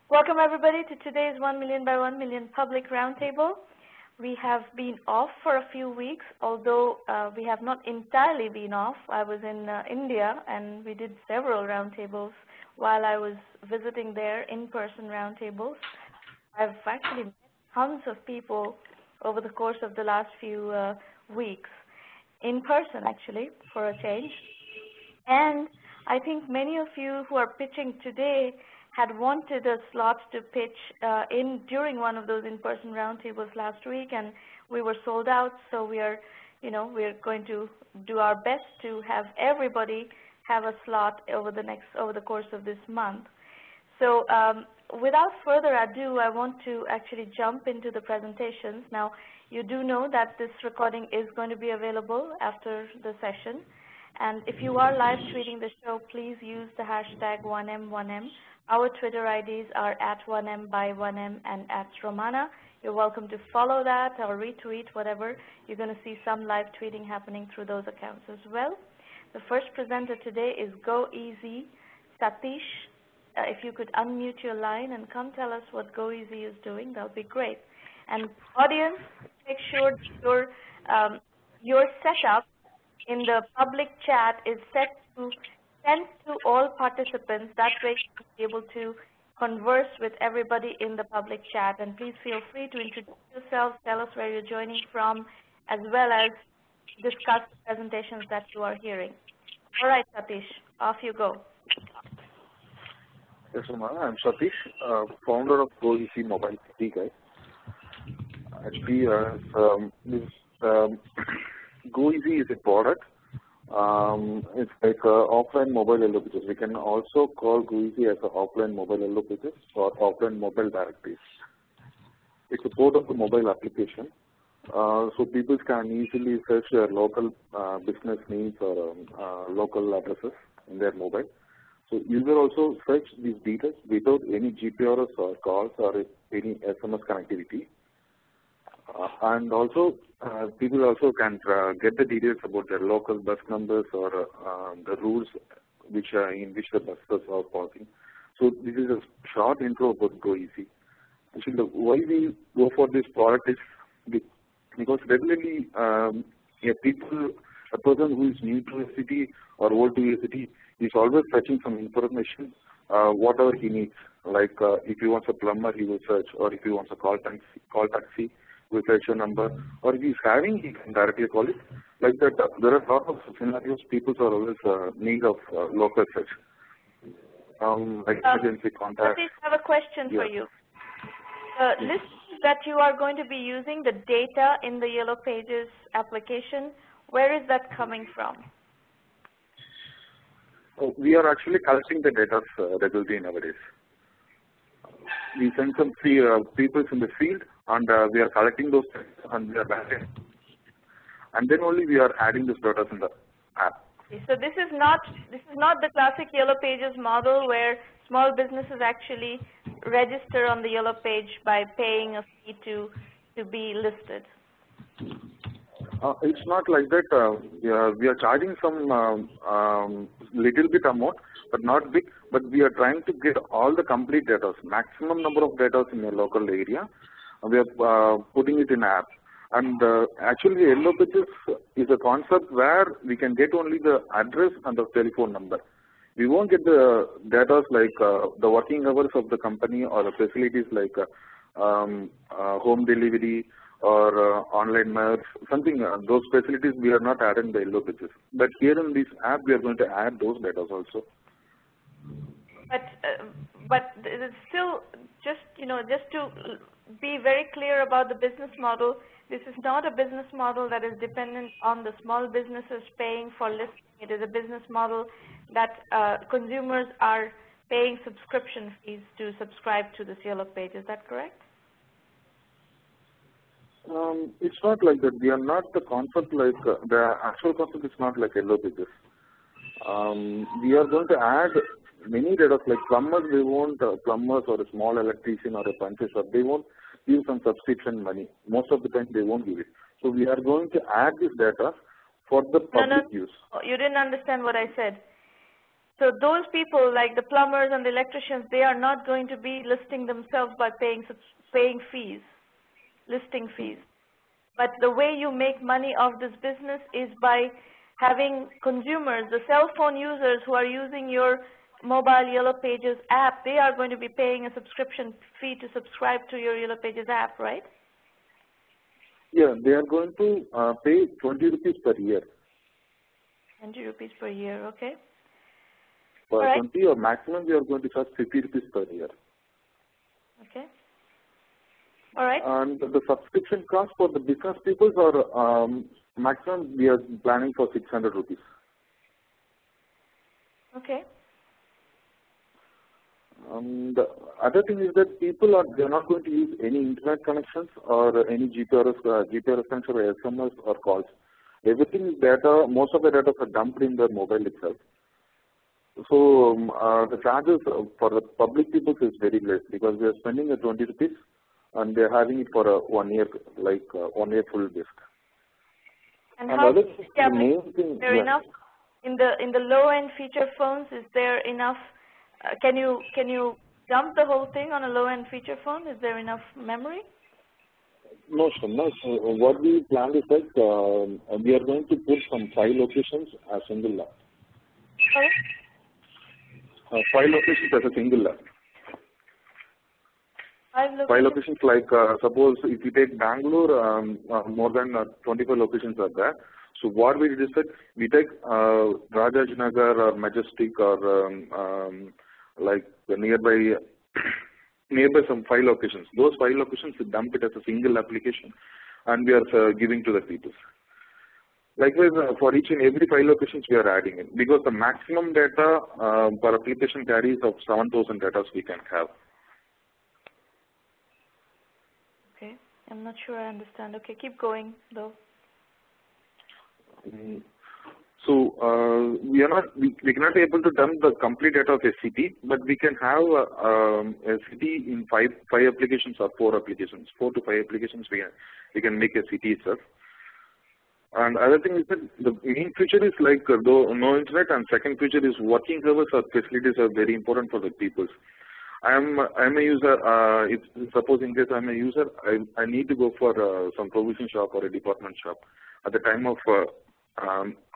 Welcome everybody to today's 1 million by 1 million public roundtable. We have been off for a few weeks, although we have not entirely been off. I was in India and we did several roundtables while I was visiting there, in-person roundtables. I've actually met tons of people over the course of the last few weeks, in person actually, for a change. And I think many of you who are pitching today had wanted a slot to pitch during one of those in-person roundtables last week, and we were sold out. So we are going to do our best to have everybody have a slot over the course of this month. So without further ado, I want to actually jump into the presentations. Now, you do know that this recording is going to be available after the session. And if you are live tweeting the show, please use the hashtag 1M1M. Our Twitter IDs are @1M1M and @Sramana. You're welcome to follow that or retweet, whatever. You're going to see some live tweeting happening through those accounts as well. The first presenter today is Go Easy Satish. If you could unmute your line and come tell us what Go Easy is doing, that would be great. And audience, make sure your setup in the public chat is set to send to all participants. That way you will be able to converse with everybody in the public chat. And please feel free to introduce yourselves, tell us where you're joining from, as well as discuss the presentations that you are hearing. All right, Satish, off you go. Yes, Sramana. I'm Satish, founder of Go Easy Mobile PC Guy. Actually, Go Easy is a product. It's like offline mobile yellow pages. We can also call Go Easy as an offline mobile yellow pages or offline mobile directories. It's a port of the mobile application, so people can easily search their local business needs or local addresses in their mobile. So user also search these details without any GPRS or calls or any SMS connectivity. And also, people also can get the details about their local bus numbers or the routes in which the buses are passing. So this is a short intro about Go Easy. Actually, why we go for this product is because regularly a person who is new to a city or old to a city is always searching some information, whatever he needs. Like if he wants a plumber, he will search, or if he wants a call taxi, with a number, or if he's having, he can directly call it. Like that, there are a lot of scenarios people are always need of local search. Like emergency contact. I have a question for you. The list that you are going to be using, the data in the Yellow Pages application, where is that coming from? We are actually collecting the data regularly nowadays. We send some people in the field, and we are collecting those data, and we are back-end. And then only we are adding this data in the app. Okay, so this is not the classic Yellow Pages model where small businesses actually register on the Yellow Page by paying a fee to be listed. It's not like that. We are charging some little bit amount, but not big. But we are trying to get all the complete data, maximum number of data in a local area. We are putting it in app. And actually, Yellow Pages is a concept where we can get only the address and the telephone number. We won't get the data like the working hours of the company or the facilities like home delivery or online mail, something, those facilities we are not adding the Yellow Pages. But here in this app, we are going to add those data also. But it's still just to be very clear about the business model, this is not a business model that is dependent on the small businesses paying for listing. It is a business model that consumers are paying subscription fees to subscribe to this Yellow Page. Is that correct? It's not like that. We are not the concept like the actual concept is not like Yellow Pages. We are going to add many data like plumbers. They won't plumbers or a small electrician or a puncher shop. They won't give some subscription money. Most of the time they won't give it. So we are going to add this data for the public use. You didn't understand what I said. So those people, like the plumbers and the electricians, they are not going to be listing themselves by paying fees, listing fees. But the way you make money of this business is by having consumers, the cell phone users who are using your mobile Yellow Pages app, they are going to be paying a subscription fee to subscribe to your Yellow Pages app, right? Yeah, they are going to pay 20 rupees per year. 20 rupees per year, okay. For right. 20 or maximum, we are going to charge 50 rupees per year. Okay. All right. And the subscription cost for the business people are maximum we are planning for 600 rupees. Okay. The other thing is that they are not going to use any internet connections or any GPRS connection or SMS or calls. Everything is data. Most of the data are dumped in the mobile itself. So the charges for the public people is very less because they are spending 20 rupees and they are having it for 1 year, like 1 year full gift. And how is there enough in the low end feature phones? Is there enough? Can you dump the whole thing on a low end feature phone? Is there enough memory? No, sir. No. So what we planned is that we are going to put some 5 locations as single lab. Sorry? 5 locations as a single lab. 5 locations, like suppose if you take Bangalore, more than 25 locations are there. So what we did is that we take Rajajnagar or Majestic or like the nearby some 5 locations. Those 5 locations we dump it as a single application, and we are giving to the people. Likewise, for each and every 5 locations we are adding it because the maximum data per application carries of 7,000 data we can have. Okay, I'm not sure I understand. Okay, keep going though. So we cannot be able to dump the complete data of a city, but we can have a city in 5 applications or 4 applications, 4 to 5 applications. We can make a city itself. And other thing is that the main feature is like no internet, and second feature is working hours or facilities are very important for the people. I'm a user. If suppose in case I'm a user, I need to go for some provision shop or a department shop at the time of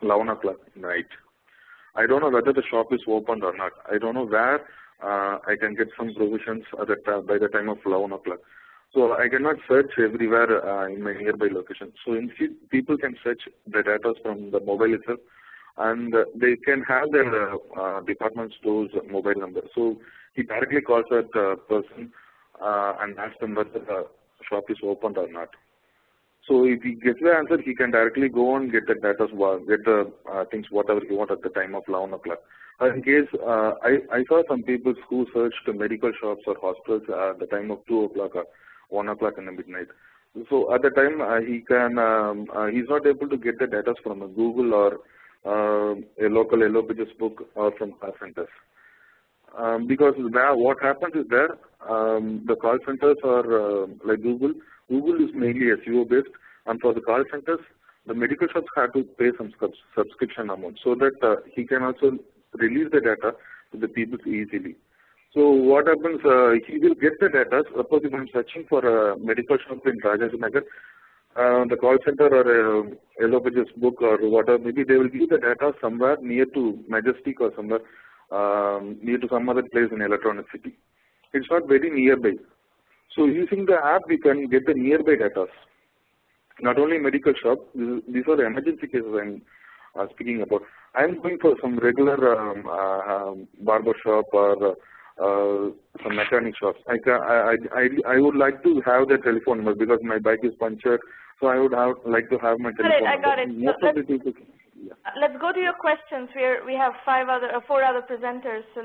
11 o'clock night. I don't know whether the shop is opened or not. I don't know where I can get some provisions by the time of 11 o'clock. So I cannot search everywhere in my nearby location. So instead, people can search the data from the mobile itself, and they can have their department store's mobile number. So he directly calls that person and asks them whether the shop is opened or not. So if he gets the answer, he can directly go and get the data, get the things whatever he wants at the time of 11 o'clock. In case I saw some people who searched medical shops or hospitals at the time of 2 o'clock or 1 o'clock in the midnight. So at the time he's not able to get the data from a Google or a local Yellow Pages book or from call centers. Because what happens is the call centers are like Google. Google is mainly SEO based, and for the call centers, the medical shops have to pay some subscription amount so that he can also release the data to the people easily. So what happens, he will get the data. Suppose if I'm searching for a medical shop in Rajajnagar, the call center or a Yellow Pages book or whatever, maybe they will give the data somewhere near to Majestic or somewhere near to some other place in Electronic City. It's not very nearby. So using the app, we can get the nearby data. Not only medical shop, these are the emergency cases I'm speaking about. I'm going for some regular barber shop or some mechanic shops. I would like to have the telephone number because my bike is punctured. So I would like to have my telephone number. I got it. Let's go to your questions. We have 4 other presenters. So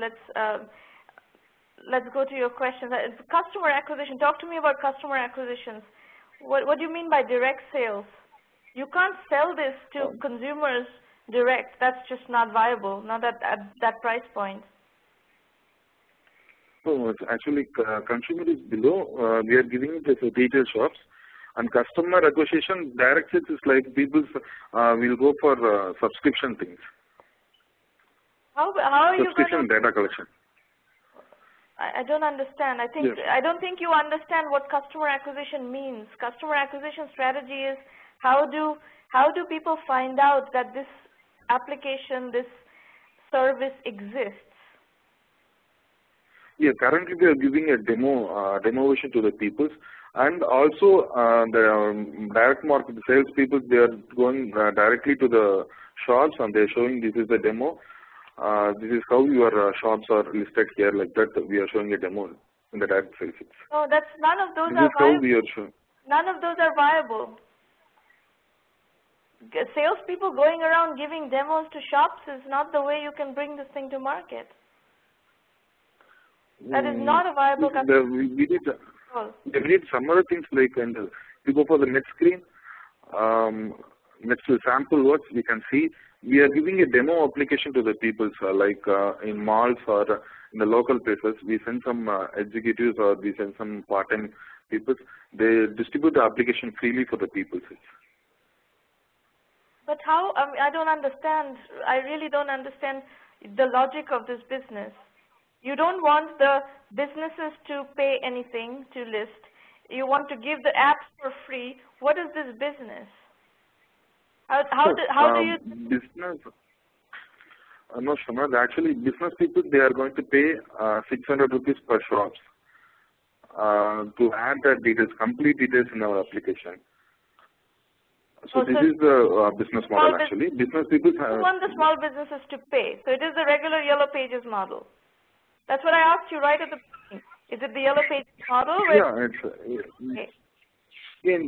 let's go to your questions. Customer acquisition. Talk to me about customer acquisitions. What do you mean by direct sales? You can't sell this to consumers direct. That's just not viable, not at that price point. So actually, consumer is below. We are giving it as a retail shops, and customer acquisition direct sales is like people will go for subscription things. How are you going subscription data collection. I don't understand. Yes. I don't think you understand what customer acquisition means. Customer acquisition strategy is how do people find out that this application, this service exists? Yeah, currently we are giving a demo version to the people, and also the direct market sales people, they are going directly to the shops and they are showing this is the demo. This is how your shops are listed here, like that. We are showing a demo in the direct sales. No, none of those this are is how viable. we are showing. None of those are viable. Salespeople going around giving demos to shops is not the way you can bring this thing to market. That is not a viable customer. We need some other things like, and we go for the next screen. Next to sample words, we can see we are giving a demo application to the people, like in malls or in the local places. We send some executives or we send some part-time people. They distribute the application freely for the people. But how? I don't understand. I really don't understand the logic of this business. You don't want the businesses to pay anything to list. You want to give the apps for free. What is this business? How do you... Business, no, Sramana, actually business people, they are going to pay 600 rupees per shops to add the details, complete details in our application. So this is the business model actually. Business people you want the small businesses to pay. So it is the regular Yellow Pages model. That's what I asked you right at the beginning. Is it the Yellow Pages model? Yeah, it's...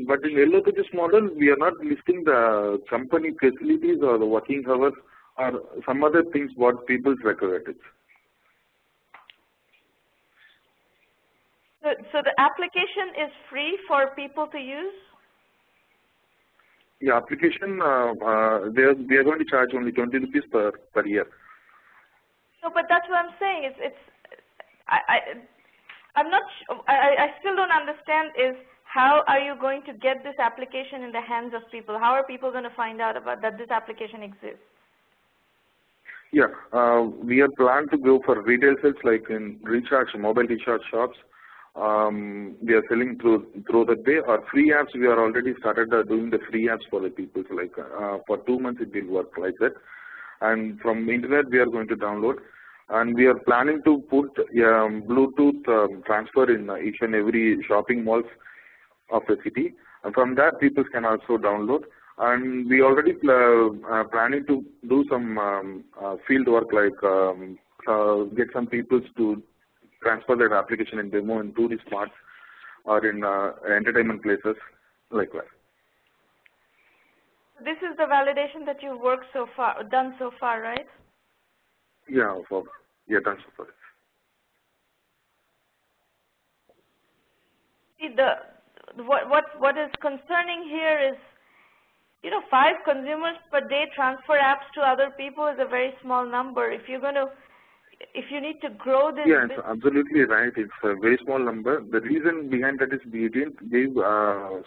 But in Yellow Pages model, we are not listing the company facilities or the working hours or some other things what people require. So the application is free for people to use? Yeah, application, we are going to charge only 20 rupees per year. No, but that's what I'm saying. I still don't understand is how are you going to get this application in the hands of people? How are people going to find out about that this application exists? Yeah, we are planning to go for retail sales like in mobile recharge shops. We are selling through that way. Or free apps, we are already started doing the free apps for the people. So like for 2 months it will work like that. And from internet we are going to download. And we are planning to put Bluetooth transfer in each and every shopping malls of the city. And from that, people can also download. And we already planning to do some field work, like get some people to transfer their application in demo in tourist spots or in entertainment places, like that. This is the validation that you've done so far, right? Yeah, done so far. See, what is concerning here is, 5 consumers per day transfer apps to other people is a very small number. If you need to grow this... Yeah, it's absolutely right. It's a very small number. The reason behind that is we didn't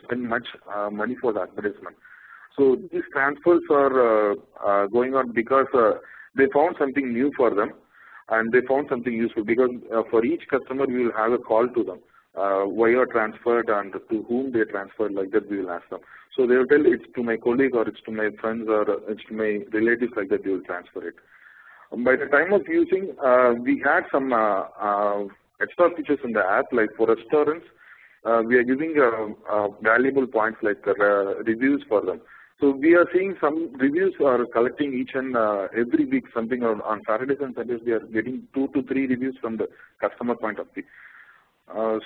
spend much money for the advertisement. So these transfers are going on because they found something new for them and they found something useful, because for each customer we will have a call to them. Why you are transferred and to whom they transferred, like that we will ask them. So they will tell it's to my colleague or it's to my friends or it's to my relatives, like that they will transfer it. By the time of using, we had some extra features in the app, like for restaurants, we are giving valuable points like reviews for them. So we are seeing some reviews are collecting each and every week, something on Saturdays and Sundays we are getting 2 to 3 reviews from the customer point of view.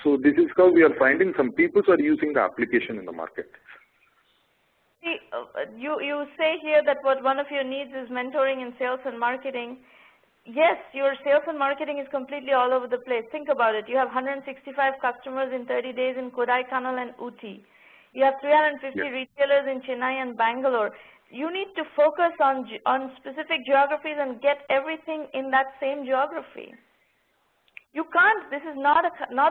So this is how we are finding some people are using the application in the market. See, you say here that one of your needs is mentoring in sales and marketing. Yes, your sales and marketing is completely all over the place. Think about it. You have 165 customers in 30 days in Kodaikanal and Ooty. You have 350 retailers in Chennai and Bangalore. You need to focus on specific geographies and get everything in that same geography. You can't. This is not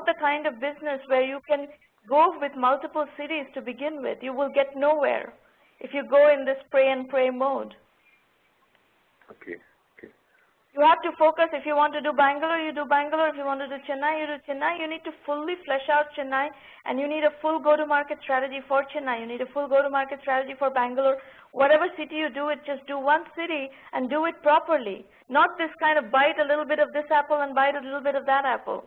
the kind of business where you can go with multiple cities to begin with. You will get nowhere if you go in this pray and pray mode. Okay. You have to focus. If you want to do Bangalore, you do Bangalore. If you want to do Chennai, you do Chennai. You need to fully flesh out Chennai, and you need a full go-to-market strategy for Chennai. You need a full go-to-market strategy for Bangalore. Whatever city you do it, just do one city and do it properly. Not this kind of bite a little bit of this apple and bite a little bit of that apple.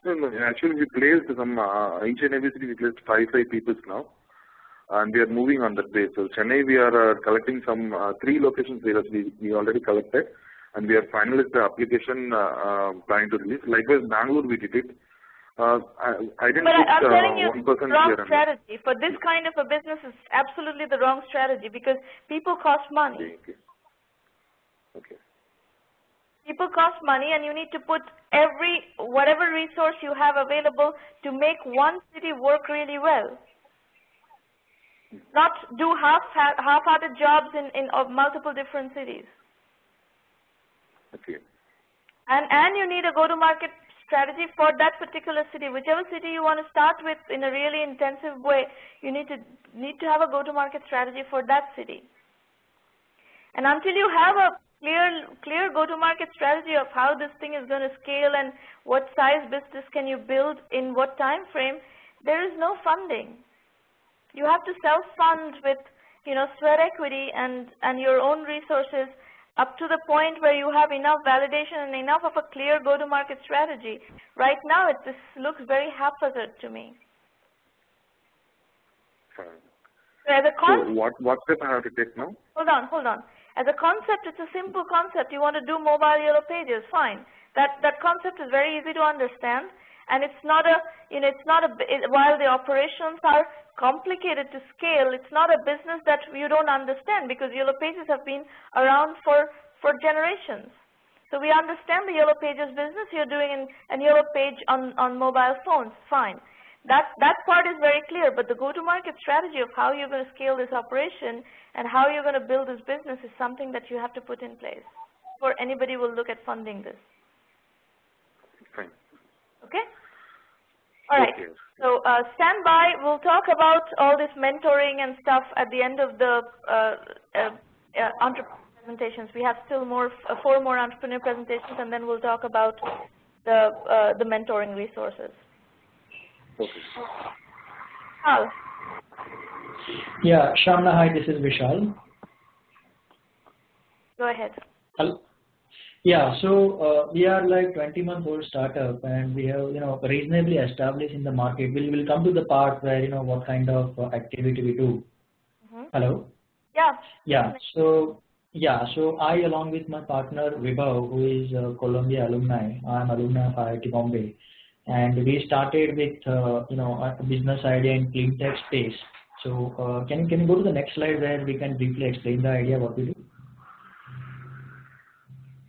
No, actually we placed some, each and every city we placed five people now. And we are moving on that base. So Chennai, we are collecting some 3 locations where we already collected, and we have finalized the application planning to release. Likewise, Bangalore we did it. I didn't but put I'm telling you, 1% wrong here strategy. For this kind of a business, is absolutely the wrong strategy because people cost money. Okay. People cost money, and you need to put whatever resource you have available to make one city work really well. Not do half-hearted jobs in multiple different cities. Okay. And you need a go-to-market strategy for that particular city. Whichever city you want to start with in a really intensive way, you need to have a go-to-market strategy for that city. And until you have a clear go-to-market strategy of how this thing is going to scale and what size business can you build in what time frame, there is no funding. You have to self-fund with, sweat equity and your own resources up to the point where you have enough validation and enough of a clear go-to-market strategy. Right now, this looks very haphazard to me. Fine. So as a so what step I have to take now? Hold on. As a concept, it's a simple concept. You want to do mobile yellow pages, fine. That concept is very easy to understand. And it's not while the operations are complicated to scale, it's not a business that you don't understand because Yellow Pages have been around for generations. So we understand the Yellow Pages business. You're doing a Yellow Page on mobile phones, fine. That part is very clear, but the go-to-market strategy of how you're going to scale this operation and how you're going to build this business is something that you have to put in place before anybody will look at funding this. Fine. Okay? All right. Okay. So stand by. We'll talk about all this mentoring and stuff at the end of the entrepreneur presentations. We have still 4 more entrepreneur presentations, and then we'll talk about the mentoring resources. Okay. Al. Yeah, Shamna, hi, this is Vishal. Go ahead. Hello. Yeah, so we are like 20-month-old startup, and we have reasonably established in the market. We'll come to the part where what kind of activity we do. Hello. Yeah. Yeah. So I, along with my partner Vibhav, who is a Columbia alumni, I'm alumni of IIT Bombay, and we started with a business idea in clean tech space. So can you go to the next slide where we can briefly explain the idea what we do?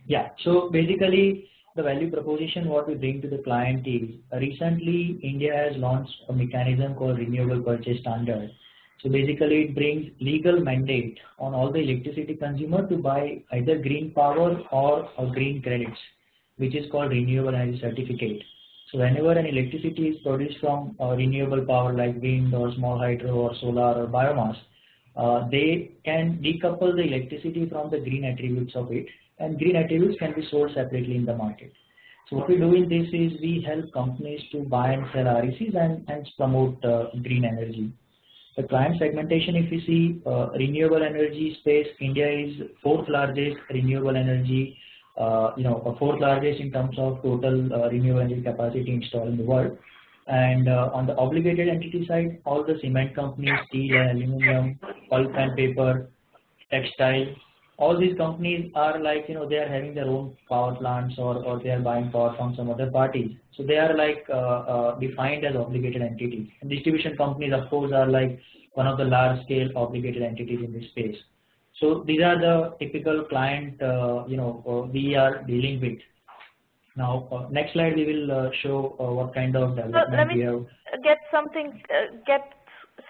Yeah, so basically the value proposition what we bring to the client is recently India has launched a mechanism called Renewable Purchase Standard. So basically it brings legal mandate on all the electricity consumer to buy either green power or green credits, which is called renewable energy certificate. So whenever an electricity is produced from renewable power like wind or small hydro or solar or biomass, they can decouple the electricity from the green attributes of it, and green attributes can be sold separately in the market. So what we do in this is we help companies to buy and sell RECs and promote green energy. The client segmentation, if you see renewable energy space, India is 4th largest renewable energy, 4th largest in terms of total renewable energy capacity installed in the world. And on the obligated entity side, all the cement companies, steel and aluminum, pulp and paper, textile, all these companies are like, they are having their own power plants or they are buying power from some other parties. So they are like defined as obligated entities. And distribution companies, of course, are like one of the large scale obligated entities in this space. So these are the typical client, we are dealing with. Now, next slide, we will show what kind of development we have. Get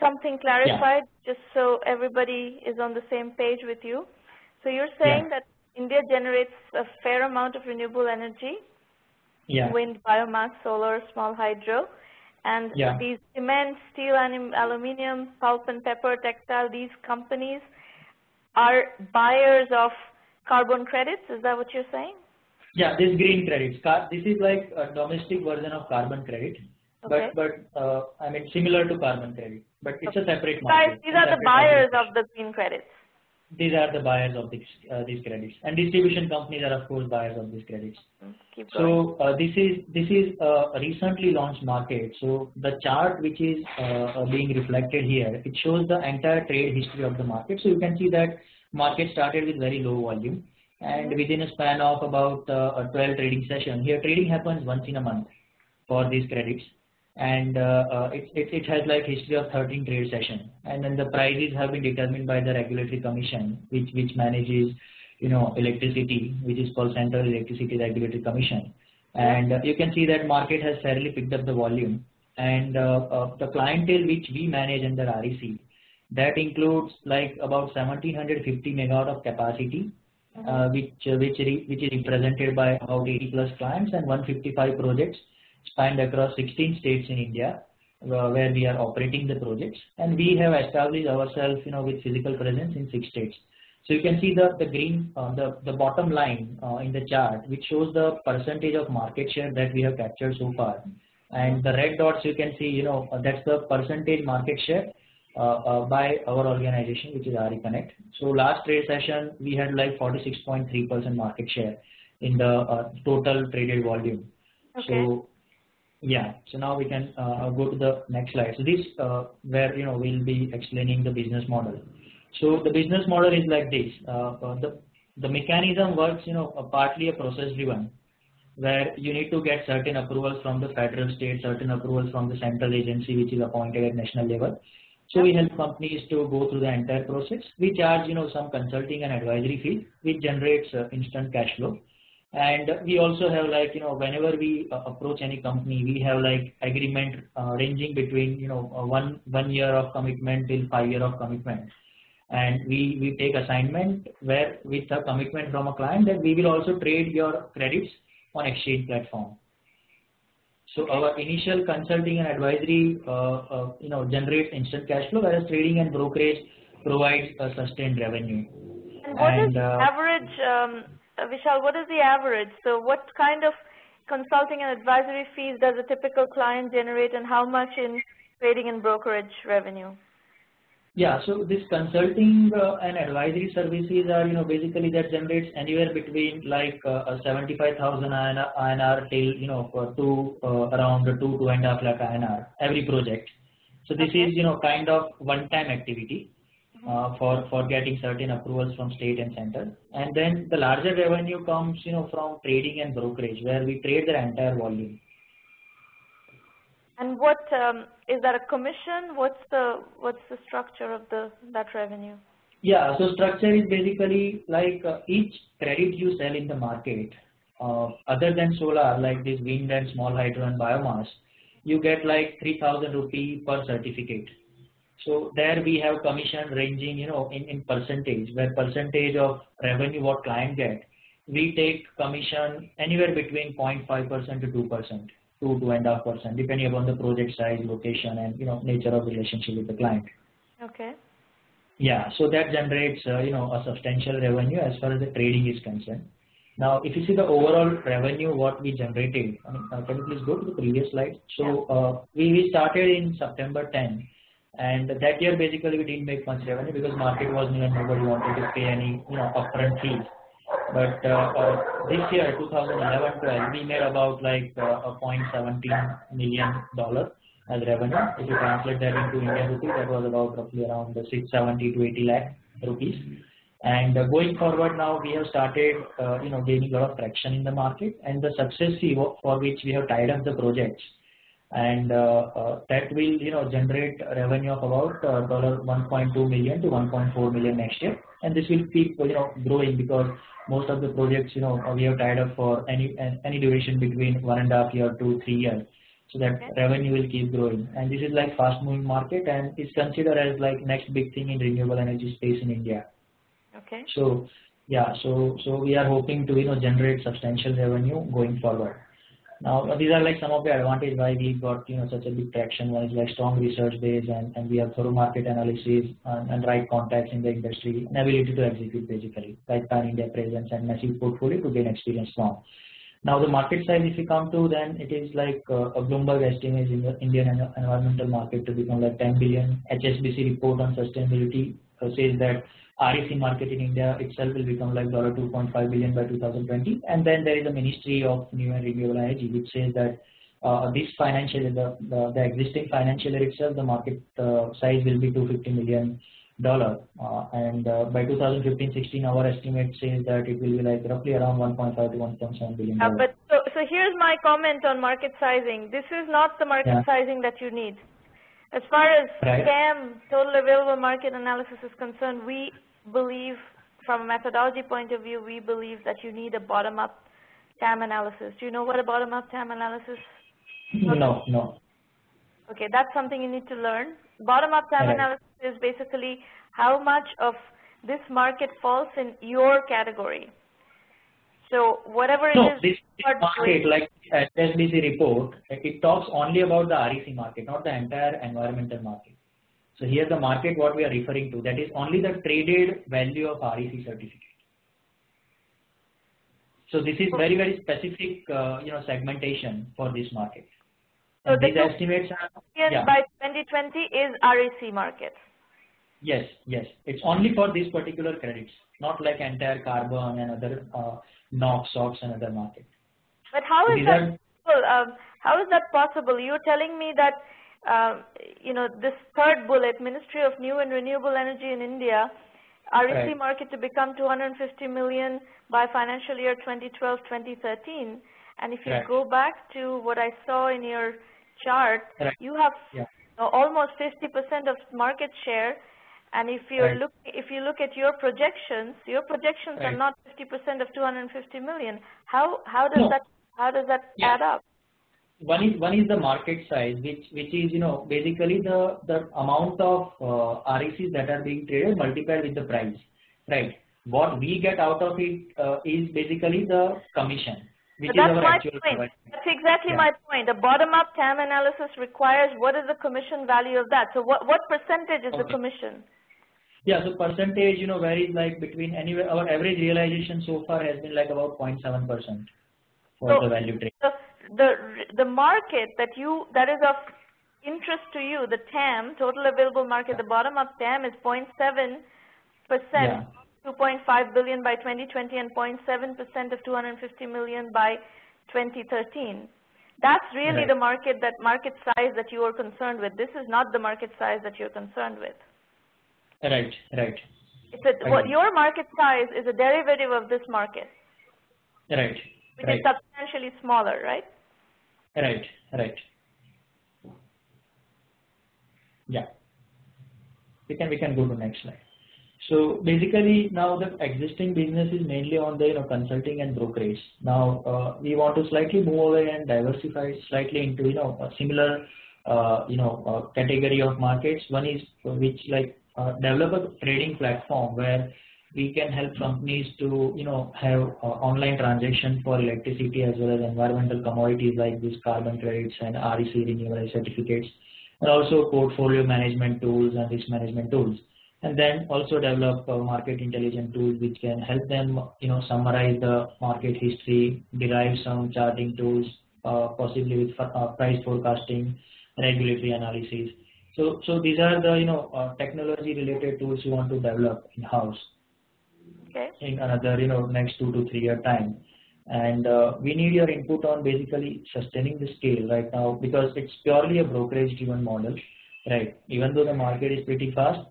something clarified, just so everybody is on the same page with you. So you're saying that India generates a fair amount of renewable energy, wind, biomass, solar, small hydro, and these cement, steel, and aluminum, pulp and paper, textile, these companies are buyers of carbon credits. Is that what you're saying? Yeah, this green credits. This is like a domestic version of carbon credit, Okay. but I mean similar to carbon credit, but it's a separate Guys, market. these are the buyers of the green credits. These are the buyers of these credits, and distribution companies are of course buyers of these credits. Keep going. So this is a recently launched market. So the chart which is being reflected here, it shows the entire trade history of the market. So you can see that market started with very low volume, and within a span of about 12 trading sessions, here trading happens once in a month for these credits, and it has like history of 13 trade sessions, and then the prices have been determined by the regulatory commission which manages electricity, which is called Central Electricity Regulatory Commission. And you can see that market has fairly picked up the volume, and the clientele which we manage under REC, that includes like about 1750 megawatt of capacity, which is represented by about 80 plus clients and 155 projects spanned across 16 states in India, where we are operating the projects, and we have established ourselves with physical presence in 6 states. So you can see the green, the bottom line in the chart, which shows the percentage of market share that we have captured so far, and the red dots you can see, that's the percentage market share by our organization, which is RE Connect. So last trade session we had like 46.3% market share in the total traded volume. Okay. So yeah, so now we can go to the next slide. So this where we'll be explaining the business model. So the business model is like this. The mechanism works, partly a process driven, where you need to get certain approvals from the federal, state, certain approvals from the central agency which is appointed at national level. So we help companies to go through the entire process. We charge some consulting and advisory fee, which generates instant cash flow. And we also have like whenever we approach any company, we have like agreement ranging between 1 year of commitment till 5 year of commitment. And we take assignment where with a commitment from a client that we will also trade your credits on exchange platform. So our initial consulting and advisory generates instant cash flow, whereas trading and brokerage provides a sustained revenue. And what is the average, Vishal, what is the average? So what kind of consulting and advisory fees does a typical client generate, and how much in trading and brokerage revenue? Yeah, so this consulting and advisory services are, basically that generates anywhere between like 75,000 INR till, to around 2.5 lakh INR every project. So this is, kind of one-time activity for getting certain approvals from state and center. And then the larger revenue comes, from trading and brokerage, where we trade the entire volume. And what is that a commission? What's the structure of that revenue? Yeah, so structure is basically like each credit you sell in the market, other than solar, like this wind and small hydro and biomass, you get like 3,000 rupees per certificate. So there we have commission ranging, in percentage, where percentage of revenue what client get, we take commission anywhere between 0.5% to 2%. 2.5%, depending upon the project size, location, and nature of relationship with the client. Okay. Yeah, so that generates a substantial revenue as far as the trading is concerned. Now, if you see the overall revenue what we generated, can you please go to the previous slide? So we started in September 10, and that year basically we didn't make much revenue because market was new and nobody wanted to pay any upfront fees. But this year, 2011-12, we made about like $0.17 million as revenue. If you translate that into Indian rupees, that was about roughly around 670 to 80 lakh rupees. And going forward now, we have started, gaining a lot of traction in the market, and the success fee for which we have tied up the projects, and that will, generate revenue of about $1.2 million to 1.4 million next year. And this will keep, growing because most of the projects, we have tied up for any duration between 1.5 years to 3 years. So that revenue will keep growing. And this is like fast moving market, and it's considered as like next big thing in renewable energy space in India. Okay. So yeah, so we are hoping to, generate substantial revenue going forward. Now, these are like some of the advantages why we got such a big traction. One is like strong research base, and we have thorough market analysis and right contacts in the industry, and ability to execute basically, like pan-India presence and massive portfolio to gain experience from. Now the market size, if you come to, then it is like a Bloomberg estimates in the Indian environmental market to become like 10 billion. HSBC report on sustainability says that REC market in India itself will become like $2.5 billion by 2020. And then there is a Ministry of New and Renewable Energy which says that this financial year, the existing financial year itself, the market size will be $250 million. And by 2015-16, our estimate says that it will be like roughly around 1.5 to 1.7 billion. But so here's my comment on market sizing. This is not the market sizing that you need. As far as TAM, total available market analysis, is concerned, we believe, from a methodology point of view, we believe that you need a bottom-up TAM analysis. Do you know what a bottom-up TAM analysis is? No. Okay, that's something you need to learn. Bottom-up TAM analysis is basically how much of this market falls in your category. So whatever it is. This market, like HSBC report, it talks only about the REC market, not the entire environmental market. So here the market what we are referring to, that is only the traded value of REC certificate. So this is very, very specific, segmentation for this market. So these estimates are by 2020 is REC market. Yes. It's only for these particular credits, not like entire carbon and other NOx, SOx and other market. But how is that possible? How is that possible? You're telling me that this third bullet, Ministry of New and Renewable Energy in India, REC market to become 250 million by financial year 2012-2013. And if you go back to what I saw in your chart, you have almost 50% of market share. And if you look at your projections are not 50% of 250 million. How does that add up? One is the market size, which is basically the amount of RECs that are being traded multiplied with the price, right? What we get out of it is basically the commission, which is our actual price. That's exactly my point. A bottom-up TAM analysis requires what is the commission value of that. So what percentage is the commission? Yeah, so percentage varies like between anywhere. Our average realization so far has been like about 0.7% for the value trade. The market that is of interest to you, the TAM, total available market, the bottom-up TAM is 0.7%, 2.5 billion by 2020, and 0.7% of 250 million by 2013. That's really the market size that you are concerned with. This is not the market size that you're concerned with. Right. What your market size is a derivative of this market. Right. Which is substantially smaller, right? Right. Yeah. We can go to next slide. So basically now the existing business is mainly on the consulting and brokerage. Now we want to slightly move away and diversify slightly into a similar category of markets. One is which develop a trading platform where we can help companies to have online transaction for electricity as well as environmental commodities like these carbon credits and REC renewable certificates, and also portfolio management tools and risk management tools. And then also develop market intelligence tools which can help them summarize the market history, derive some charting tools, possibly with price forecasting, regulatory analysis. So these are the technology related tools we want to develop in house. In another next 2 to 3 year time, and we need your input on basically sustaining the scale right now, because it's purely a brokerage driven model, right? Even though the market is pretty fast,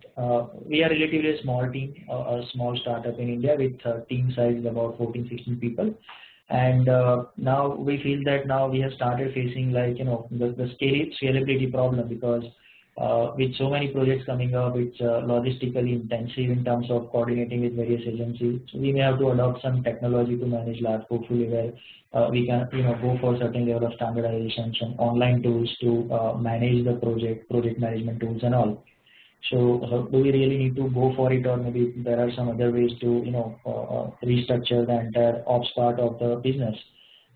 we are relatively a small team, a small startup in India with team size of about 14-16 people, and now we feel that now we have started facing the scalability problem, because with so many projects coming up, it's logistically intensive in terms of coordinating with various agencies. So we may have to adopt some technology to manage large portfolio where we can go for certain level of standardization, some online tools to manage the project management tools and all. So do we really need to go for it, or maybe there are some other ways to restructure the entire ops part of the business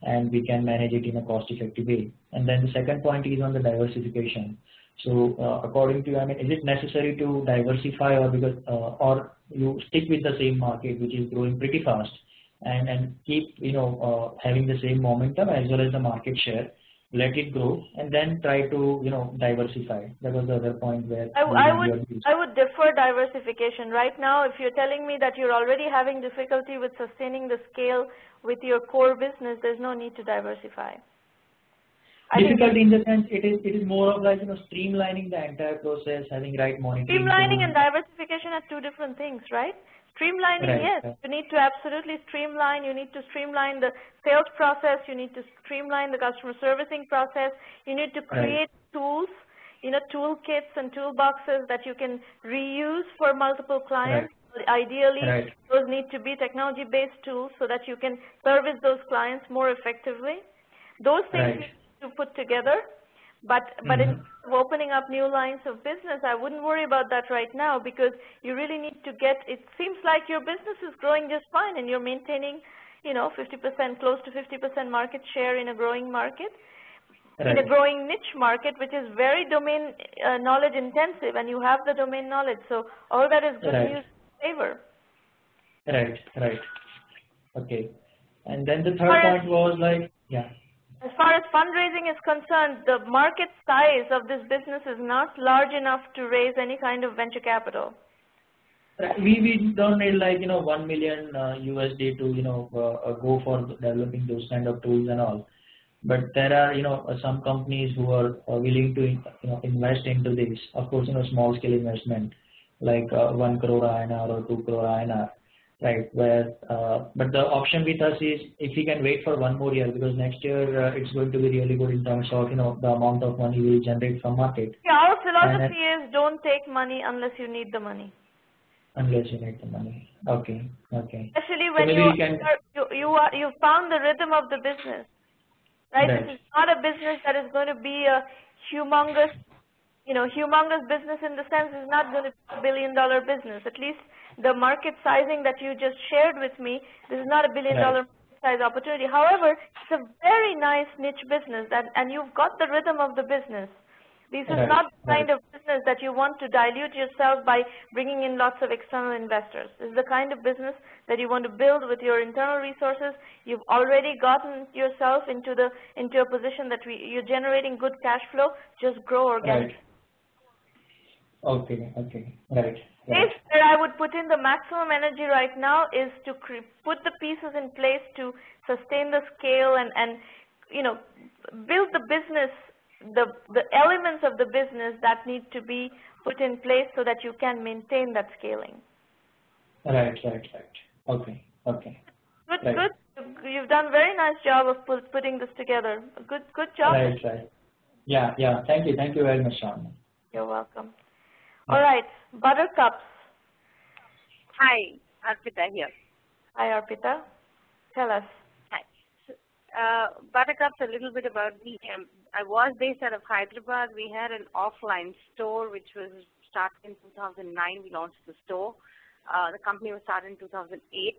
and we can manage it in a cost-effective way. And then the second point is on the diversification. So according to you, I mean, is it necessary to diversify, or because or you stick with the same market which is growing pretty fast, and keep having the same momentum as well as the market share, let it grow, and then try to diversify? That was the other point where I would defer diversification right now. If you're telling me that you're already having difficulty with sustaining the scale with your core business, there's no need to diversify. Difficult in the sense it is more of like streamlining the entire process, having right monitoring. Streamlining and diversification are two different things, right? Streamlining, right, yes, right. You need to absolutely streamline. You need to streamline the sales process. You need to streamline the customer servicing process. You need to create tools, toolkits and toolboxes that you can reuse for multiple clients. Right. Ideally, those need to be technology-based tools so that you can service those clients more effectively. Those things need to put together. But in terms of opening up new lines of business, I wouldn't worry about that right now, because you really need to get, it seems like your business is growing just fine and you're maintaining, 50%, close to 50% market share in a growing market, in a growing niche market, which is very domain knowledge intensive, and you have the domain knowledge. So all that is good news in favor. Right. Okay. And then the third point was like, as far as fundraising is concerned, the market size of this business is not large enough to raise any kind of venture capital. We don't need like $1 million USD to go for developing those kind of tools and all. But there are some companies who are willing to invest into this. Of course, small scale investment like 1 crore INR or 2 crore INR. Right, where but the option with us is if we can wait for one more year, because next year it's going to be really good in terms of the amount of money we will generate from market. Yeah, our philosophy is don't take money unless you need the money. Unless you need the money. Okay. Especially when you found the rhythm of the business, right? This is not a business that is going to be a humongous business in the sense it's not going to be a $1 billion business. At least the market sizing that you just shared with me, this is not a $1 billion size opportunity. However, it's a very nice niche business, and you've got the rhythm of the business. This is not the kind of business that you want to dilute yourself by bringing in lots of external investors. This is the kind of business that you want to build with your internal resources. You've already gotten yourself into a position that you're generating good cash flow. Just grow organically. Okay. Right. Where I would put in the maximum energy right now is to put the pieces in place to sustain the scale and build the business, the elements of the business that need to be put in place so that you can maintain that scaling. Right. Okay. Good. You've done a very nice job of putting this together. Good job. Right. Yeah. Thank you very much, Sramana. You're welcome. All right, Buttercups. Hi, Arpita here. Hi, Arpita. Tell us. Hi. Buttercups, a little bit about me. I was based out of Hyderabad. We had an offline store which was started in 2009. We launched the store. The company was started in 2008.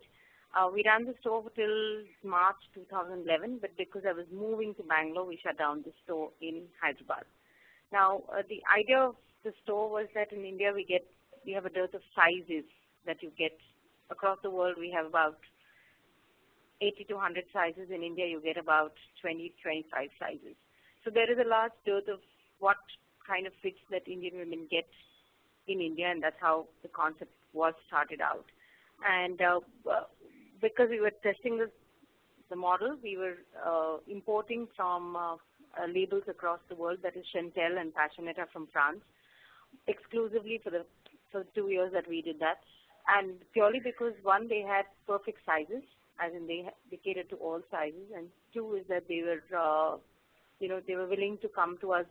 We ran the store till March 2011, but because I was moving to Bangalore, we shut down the store in Hyderabad. Now, the idea of the store was that in India we have a dearth of sizes that you get. Across the world we have about 80 to 100 sizes. In India you get about 20 to 25 sizes. So there is a large dearth of what kind of fits that Indian women get in India, and that's how the concept was started out. And because we were testing the model, we were importing from labels across the world, that is Chantel and Passionetta from France, exclusively for the 2 years that we did that. And purely because, one, they had perfect sizes, as in they catered to all sizes, and two is that they were they were willing to come to us,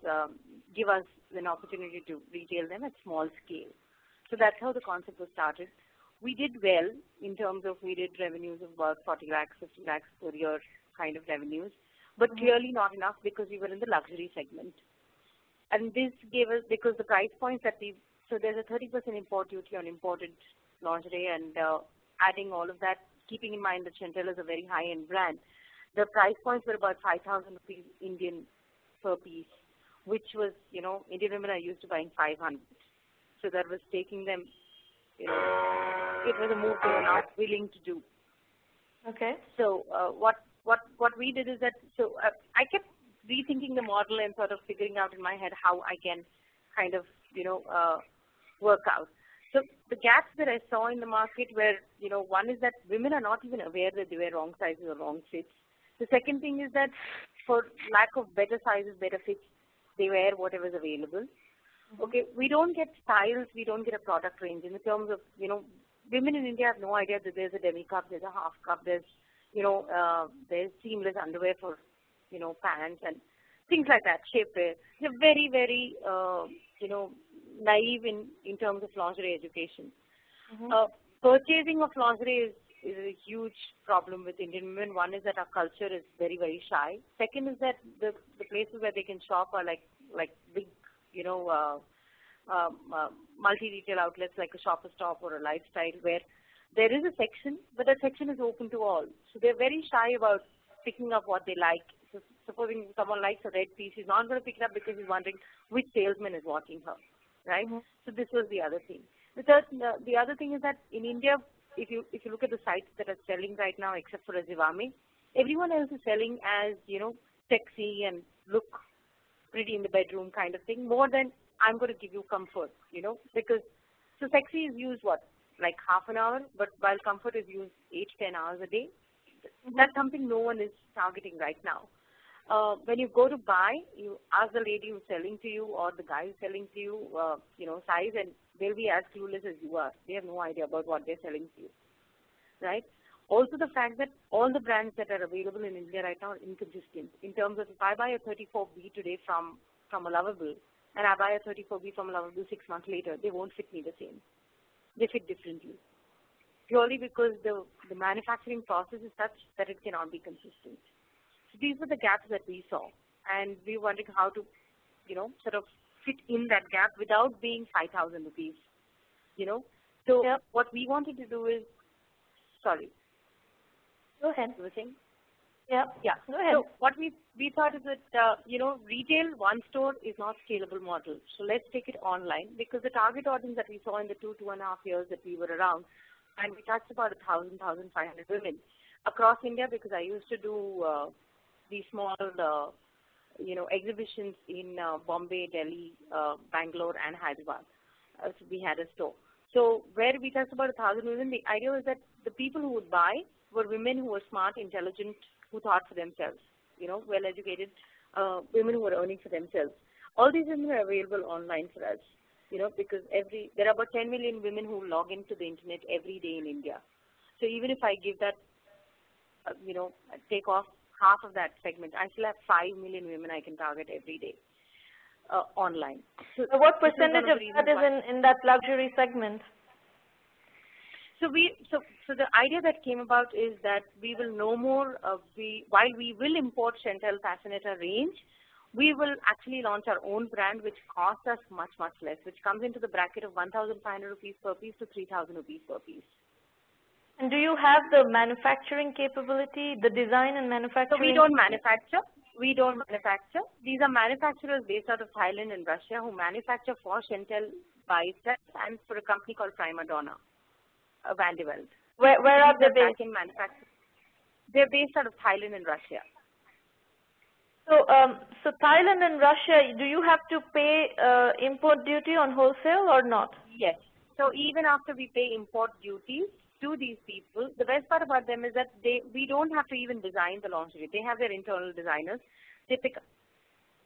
give us an opportunity to retail them at small scale. So that's how the concept was started. We did well in terms of, we did revenues of about 40 lakhs, 50 lakhs per year kind of revenues, but clearly not enough because we were in the luxury segment. And this gave us, because the price points that so there's a 30% import duty on imported lingerie, and adding all of that, keeping in mind that Chantel is a very high-end brand, the price points were about 5,000 rupees Indian per piece, which was, you know, Indian women are used to buying 500. So that was taking them, you know, it was a move they were not willing to do. Okay. So what we did is that, I kept rethinking the model and sort of figuring out in my head how I can kind of, you know, work out. So the gaps that I saw in the market were, you know, one is that women are not even aware that they wear wrong sizes or wrong fits. The second thing is that for lack of better sizes, better fits, they wear whatever is available. Okay, we don't get styles, we don't get a product range in terms of, you know, women in India have no idea that there's a demi cup, there's a half cup, there's, you know, there's seamless underwear for, you know, pants and things like that, shapewear. They're very, very, you know, naive in terms of lingerie education. Purchasing of lingerie is a huge problem with Indian women. One is that our culture is very, very shy. Second is that the places where they can shop are like big, you know, multi-retail outlets like a Shoppers Stop or a Lifestyle, where there is a section, but that section is open to all. So they're very shy about picking up what they like. So supposing someone likes a red piece, he's not going to pick it up because he's wondering which salesman is watching her, right? So this was the other thing. The other thing is that in India, if you look at the sites that are selling right now, except for a Zivame, everyone else is selling as, you know, sexy and look pretty in the bedroom kind of thing, more than I'm going to give you comfort, you know, because so sexy is used like half an hour, but while comfort is used 8 to 10 hours a day. That's something no one is targeting right now. When you go to buy, you ask the lady who's selling to you or the guy who's selling to you, you know, size, and they'll be as clueless as you are. They have no idea about what they're selling to you, right? Also the fact that all the brands that are available in India right now are inconsistent in terms of if I buy a 34B today from a Lovable and I buy a 34B from a Lovable 6 months later, they won't fit me the same. They fit differently. Purely because the manufacturing process is such that it cannot be consistent. So these were the gaps that we saw, and we were wondering how to, you know, sort of fit in that gap without being 5,000 rupees, you know. So what we wanted to do is, sorry. Go ahead. You were saying? Yeah. Go ahead. So what we thought is that, you know, retail, one store is not scalable model. So let's take it online, because the target audience that we saw in the 2.5 years that we were around, and we touched about 1,000, 1,500 women across India, because I used to do these small, you know, exhibitions in Bombay, Delhi, Bangalore, and Hyderabad. So we had a store. So where we touched about 1,000 women, the idea was that the people who would buy were women who were smart, intelligent, who thought for themselves, you know, well-educated women who were earning for themselves. All these women are available online for us, you know, because there are about 10 million women who log into the internet every day in India. So even if I give that, you know, take off half of that segment, I still have 5 million women I can target every day online. So what percentage of that is in that luxury segment? So the idea that came about is that we will no more, while we will import Chantel Fascinator range, we will actually launch our own brand, which costs us much, much less, which comes into the bracket of 1,500 rupees per piece to 3,000 rupees per piece. And do you have the manufacturing capability, the design and manufacturing? So we don't manufacture. We don't manufacture. These are manufacturers based out of Thailand and Russia who manufacture for Chantel by itself and for a company called Prima Donna, Van de Velde. Where are they based? They're based out of Thailand and Russia. So Thailand and Russia, do you have to pay import duty on wholesale or not? Yes. So even after we pay import duties to these people, the best part about them is that we don't have to even design the lingerie. They have their internal designers. They pick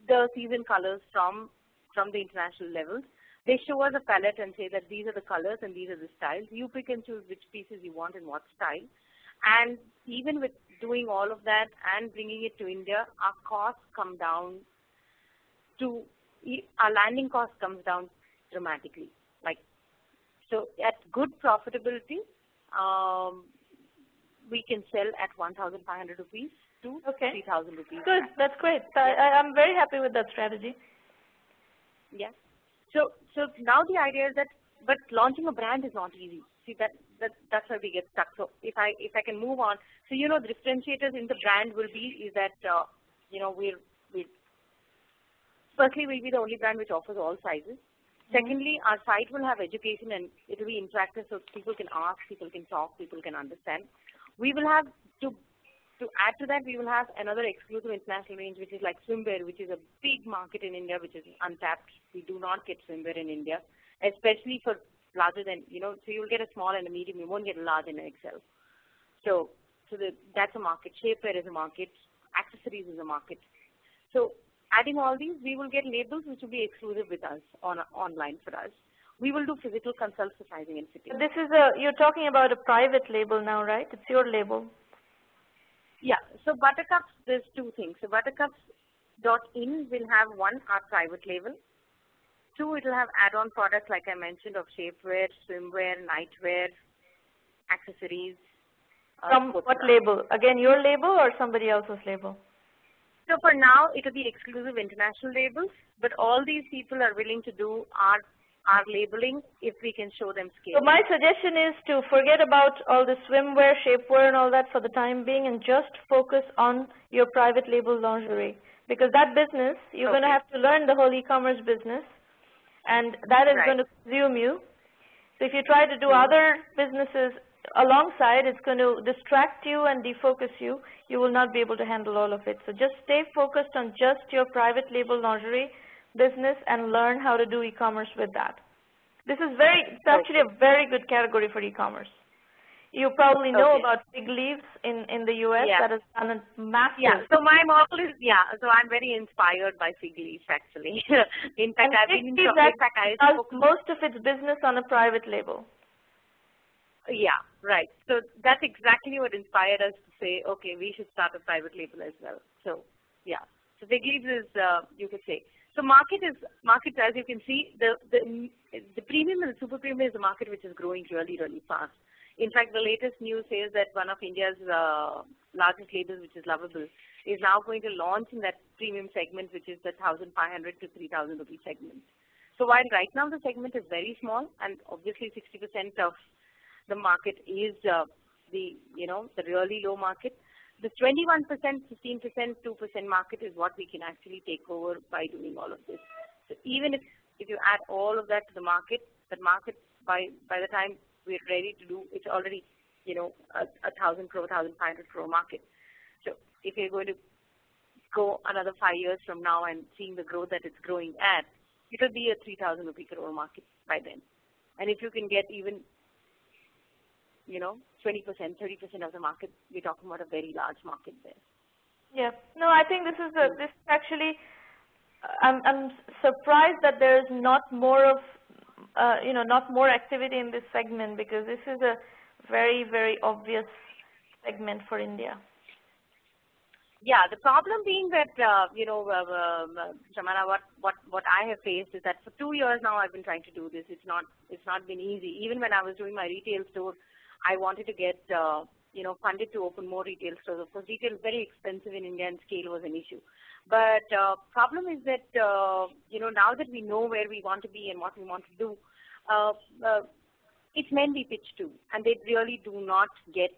the season colors from the international levels. They show us a palette and say that these are the colors and these are the styles. You pick and choose which pieces you want and what style. And even with doing all of that and bringing it to India, our costs come down to, our landing cost comes down dramatically. So at good profitability, we can sell at 1,500 rupees to 3,000 rupees. Good, that's great. I'm very happy with that strategy. Yeah. So now the idea is that, but launching a brand is not easy. see that's where we get stuck. So if I can move on, so the differentiators in the brand will be is that firstly we'll be the only brand which offers all sizes. Secondly, our site will have education and it will be interactive, so people can ask, people can talk, people can understand. We will have to add to that, we will have another exclusive international range, which is like swimwear, which is a big market in India, which is untapped. We do not get swimwear in India, especially for larger than, so you'll get a small and a medium, you won't get a large and an XL. So that's a market. Shapewear is a market. Accessories is a market. So adding all these, we will get labels which will be exclusive with us online for us. We will do physical consults for sizing and fitting. This is you're talking about a private label now, right? It's your label. Yeah. So Buttercups, there's two things. So Buttercups.in will have one, our private label. Two, it will have add-on products like I mentioned of shapewear, swimwear, nightwear, accessories. From what label? Again, your label or somebody else's label? So for now, it will be exclusive international labels, but all these people are willing to do our labeling if we can show them scale. So my suggestion is to forget about all the swimwear, shapewear and all that for the time being and just focus on your private label lingerie. Because that business, you're going to have to learn the whole e-commerce business and that is going to consume you. So if you try to do other businesses alongside, it's going to distract you and defocus you. You will not be able to handle all of it. So just stay focused on just your private label lingerie business and learn how to do e-commerce with that. This is it's actually a very good category for e-commerce. You probably know about Fig Leaves in the US. That has done a massive. Yeah, so my model is, so I'm very inspired by Fig Leaves actually. In fact, most of its business on a private label. Yeah, right. So that's exactly what inspired us to say, okay, we should start a private label as well. So yeah, so Fig Leaves is, you could say. So market as you can see, the premium and super premium is a market which is growing really, really fast. In fact, the latest news says that one of India's largest labels, which is Lovable, is now going to launch in that premium segment, which is the 1,500 to 3,000 rupee segment. So while right now the segment is very small, and obviously 60% of the market is the really low market, the 21%, 15%, 2% market is what we can actually take over by doing all of this. So even if you add all of that to the market, that market by the time we're ready to do, it's already, a 1,000 crore, 1,500 crore market. So if you're going to go another 5 years from now and seeing the growth that it's growing at, it will be a 3,000 rupee crore market by then. And if you can get even 20%, 30% of the market, we're talking about a very large market there. Yeah. No, I think this is actually, I'm surprised that there's not more of, not more activity in this segment, because this is a very, very obvious segment for India. Yeah, the problem being that, Sramana, what I have faced is that for 2 years now I've been trying to do this. It's not been easy. Even when I was doing my retail store, I wanted to get, funded to open more retail stores. Of course, retail is very expensive in India and scale was an issue. But problem is that, now that we know where we want to be and what we want to do, it's men we pitch to, and they really do not get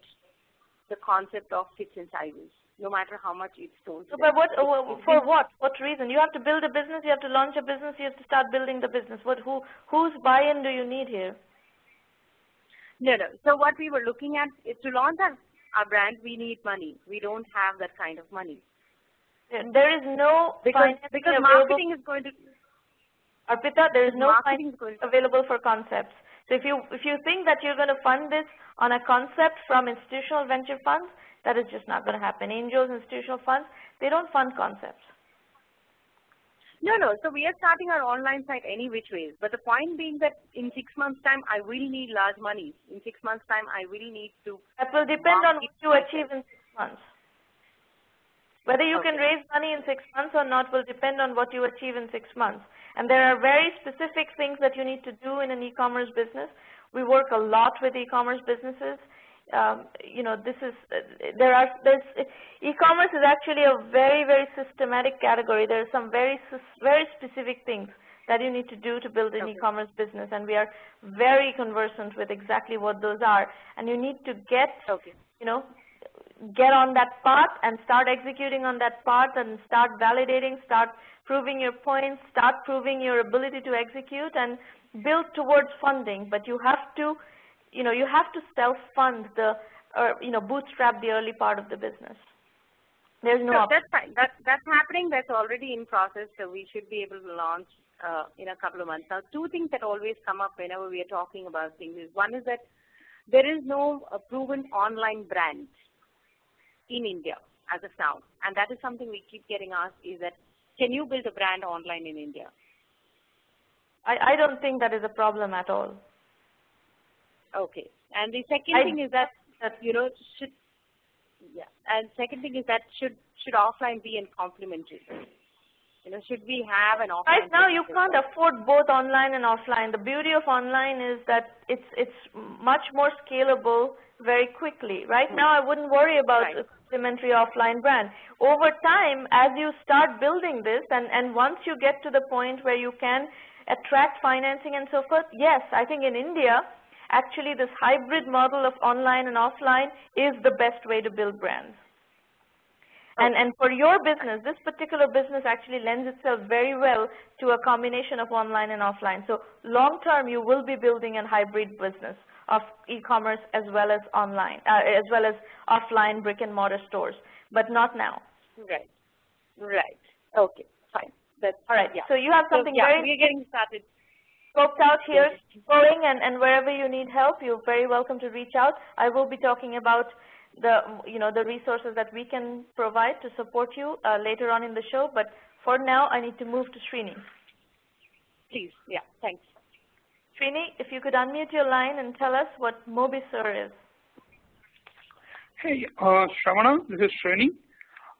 the concept of fits and sizes, no matter how much it's told. So, but for what? What reason? You have to build a business, you have to launch a business, you have to start building the business. Whose buy-in do you need here? No. So what we were looking at is to launch our brand, we need money. We don't have that kind of money. There is no because marketing is going to. Arpita, there is no financing available for concepts. So if you think that you're going to fund this on a concept from institutional venture funds, that is just not going to happen. Angels, institutional funds, they don't fund concepts. No. So we are starting our online site any which ways. But the point being that in 6 months' time, I will need large money. In 6 months' time, I will need to. That will depend on what you achieve in 6 months. Whether you can raise money in 6 months or not will depend on what you achieve in 6 months. And there are very specific things that you need to do in an e-commerce business. We work a lot with e-commerce businesses. E-commerce is actually a very, very systematic category. There are some very specific things that you need to do to build an e-commerce business, and we are very conversant with exactly what those are. And you need to get, get on that path and start executing on that path and start validating, start proving your points, start proving your ability to execute, and build towards funding. But you have to, you have to self-fund the, bootstrap the early part of the business. There's no option. That's fine. That's happening. That's already in process. So we should be able to launch in a couple of months. Now, two things that always come up whenever we are talking about things is, one is that there is no proven online brand in India as of now, and that is something we keep getting asked, is that can you build a brand online in India? I don't think that is a problem at all. Okay. And the second thing is that second thing is that should offline be in complementary? Should we have an offline? Right now, you can't afford both online and offline. The beauty of online is that it's much more scalable very quickly. Right now, I wouldn't worry about a complementary offline brand. Over time, as you start building this, and once you get to the point where you can attract financing and so forth, yes, I think in India, actually this hybrid model of online and offline is the best way to build brands. And for your business, this particular business actually lends itself very well to a combination of online and offline. So long term, you will be building a hybrid business of e-commerce as well as online, as well as offline brick and mortar stores, but not now. Right. Okay, fine. That's all right. So you have something very we're getting started. Scoped out here, going, and wherever you need help, you're very welcome to reach out. I will be talking about the resources that we can provide to support you later on in the show. But for now, I need to move to Srini. Please, thanks. Srini, if you could unmute your line and tell us what MobiSir is. Hey, Sramana, this is Srini.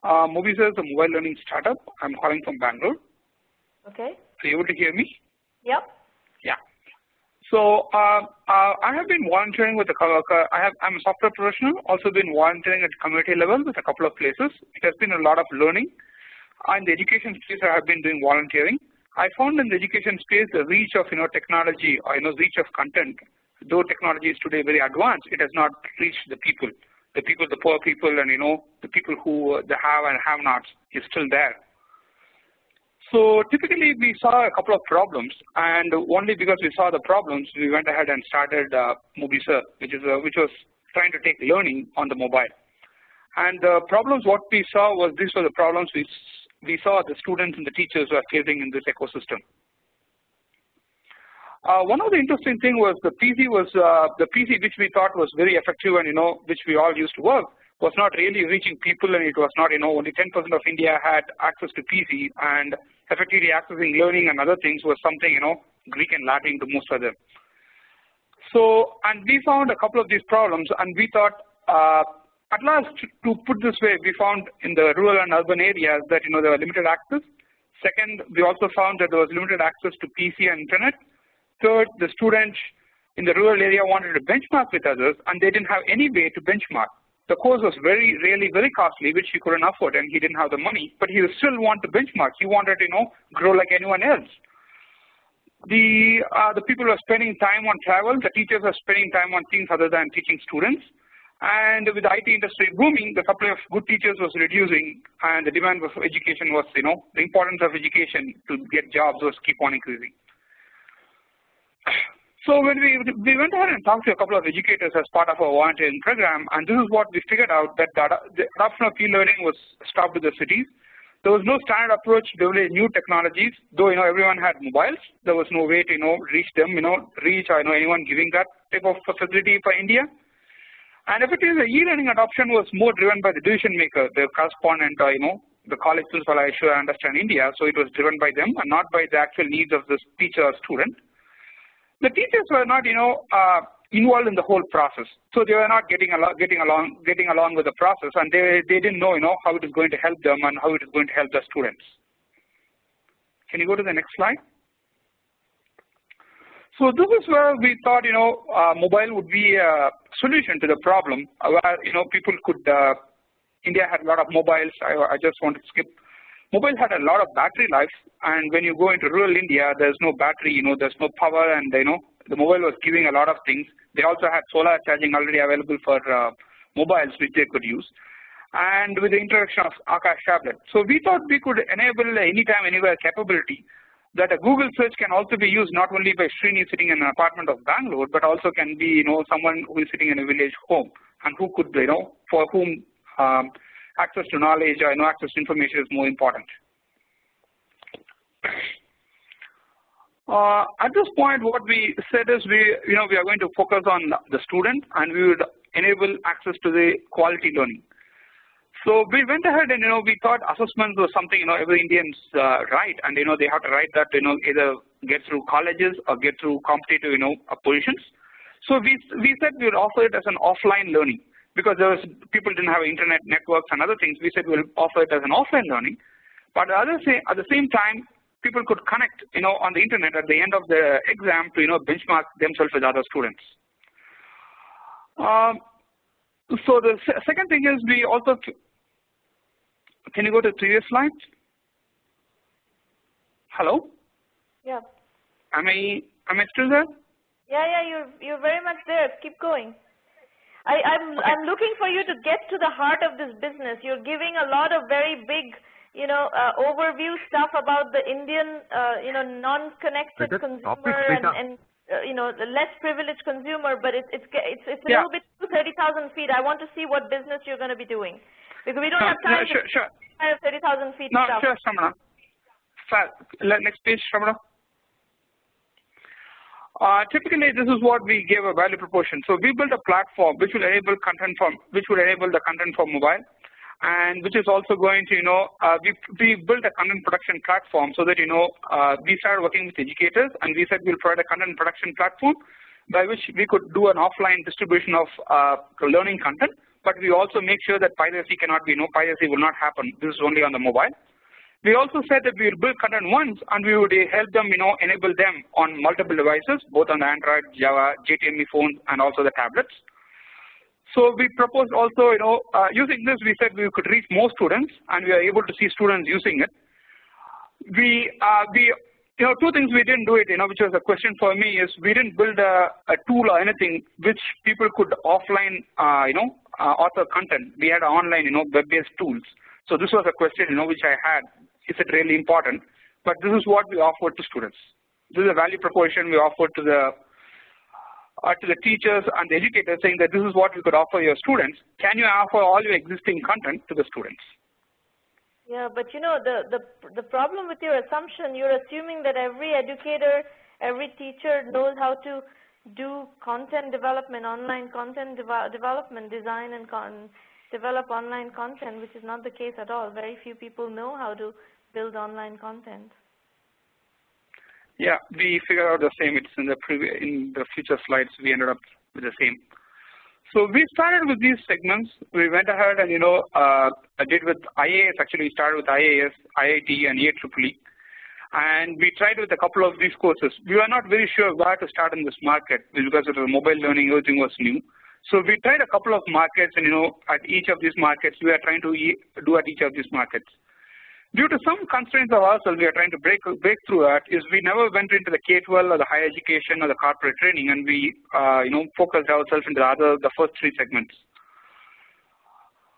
MobiSir is a mobile learning startup. I'm calling from Bangalore. Okay. Are you able to hear me? Yep. Yeah. So I have been volunteering with I'm a software professional, also been volunteering at community level with a couple of places. It has been a lot of learning. In the education space, I have been doing volunteering. I found in the education space the reach of technology or reach of content. Though technology is today very advanced, it has not reached the people, the poor people, and the people who the have and have-nots is still there. So typically we saw a couple of problems, and only because we saw the problems, we went ahead and started MobiSir, which was trying to take learning on the mobile. And the problems what we saw was these were the problems we saw the students and the teachers were facing in this ecosystem. One of the interesting thing was the PC which we thought was very effective and which we all used to work was not really reaching people, and it was not only 10% of India had access to PC, and effectively accessing learning and other things was something Greek and Latin to most of them. So, and we found a couple of these problems, and we thought at last, to put this way, we found in the rural and urban areas that there were limited access. Second, we also found that there was limited access to PC and internet. Third, the students in the rural area wanted to benchmark with others, and they didn't have any way to benchmark. The course was really very costly, which he couldn't afford, and he didn't have the money, but he still wanted to benchmark. He wanted to grow like anyone else. The people were spending time on travel. The teachers were spending time on things other than teaching students. And with the IT industry booming, the supply of good teachers was reducing, and the demand for education was, the importance of education to get jobs was keep on increasing. So when we went ahead and talked to a couple of educators as part of our volunteering program, and this is what we figured out, that the adoption of e-learning was stopped in the cities. There was no standard approach to develop new technologies, though everyone had mobiles. There was no way to reach them, reach or anyone giving that type of facility for India. And effectively, the e-learning adoption was more driven by the decision maker, the correspondent, or the college principal, I should understand India. So it was driven by them and not by the actual needs of the teacher or student. The teachers were not, involved in the whole process, so they were not getting along with the process, and they didn't know, how it is going to help them and how it is going to help the students. Can you go to the next slide? So this is where we thought, mobile would be a solution to the problem, where people could. India had a lot of mobiles. I just want to skip mobile had a lot of battery life, and when you go into rural India, there's no battery, there's no power, and the mobile was giving a lot of things. They also had solar charging already available for mobiles, which they could use, and with the introduction of Akash tablet. So we thought we could enable anytime, anywhere capability that a Google search can also be used not only by Srini sitting in an apartment of Bangalore, but also can be, someone who is sitting in a village home and who could, for whom access to knowledge or access to information is more important. At this point, what we said is we are going to focus on the student, and we would enable access to the quality learning. So we went ahead and we thought assessments was something every Indians write, and they have to write that either get through colleges or get through competitive positions. So we said we would offer it as an offline learning, because people didn't have internet networks and other things. We said we'll offer it as an offline learning, but at the same time people could connect on the internet at the end of the exam to benchmark themselves with other students. So the second thing is we also. Can you go to the previous slide? Hello? Yeah. Am I still there? Yeah, you're very much there. Keep going. I'm looking for you to get to the heart of this business. You're giving a lot of very big, overview stuff about the Indian, non-connected consumer and the less privileged consumer, but it's a little bit to 30,000 feet. I want to see what business you're going to be doing, because we don't have time to have 30,000 feet stuff. Sure, Sramana. Next page, Sramana. Typically, this is what we gave a value proposition. So we built a platform which will enable the content for mobile, and which is also going to we built a content production platform so that we started working with educators, and we said we'll provide a content production platform by which we could do an offline distribution of learning content, but we also make sure that piracy cannot be piracy will not happen. This is only on the mobile. We also said that we will build content once, and we would help them, enable them on multiple devices, both on the Android, Java, JTME phones, and also the tablets. So we proposed also, using this, we said we could reach more students, and we are able to see students using it. Two things we didn't do it, which was a question for me, is we didn't build a tool or anything which people could offline, author content. We had online, web-based tools. So this was a question, which I had. Is it really important? But this is what we offered to students. This is a value proposition we offered to the teachers and the educators, saying that this is what we could offer your students. Can you offer all your existing content to the students? Yeah, but the problem with your assumption, you're assuming that every educator, every teacher knows how to do content development, online content development, design and develop online content, which is not the case at all. Very few people know how to build online content. Yeah, we figured out the same. It's in the future slides we ended up with the same. So we started with these segments. We went ahead and did with IAS. Actually, we started with IAS, IIT, and IEEE, and we tried with a couple of these courses. We were not very sure where to start in this market because of the mobile learning. Everything was new. So we tried a couple of markets, and at each of these markets, we are trying to do at each of these markets. Due to some constraints of ourselves, we are trying to break through that. Is we never went into the K-12 or the higher education or the corporate training, and we focused ourselves into the first three segments.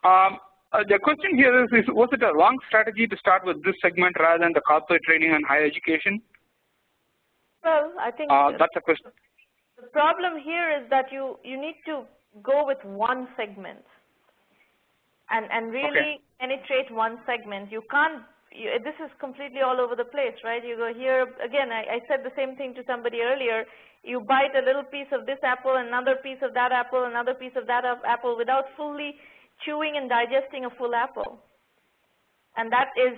The question here is was it a wrong strategy to start with this segment rather than the corporate training and higher education? Well, I think that's a question. The problem here is that you need to go with one segment and really penetrate one segment. You can't. This is completely all over the place, right? You go here again. I said the same thing to somebody earlier. You bite a little piece of this apple, another piece of that apple, another piece of that apple, without fully chewing and digesting a full apple. And that is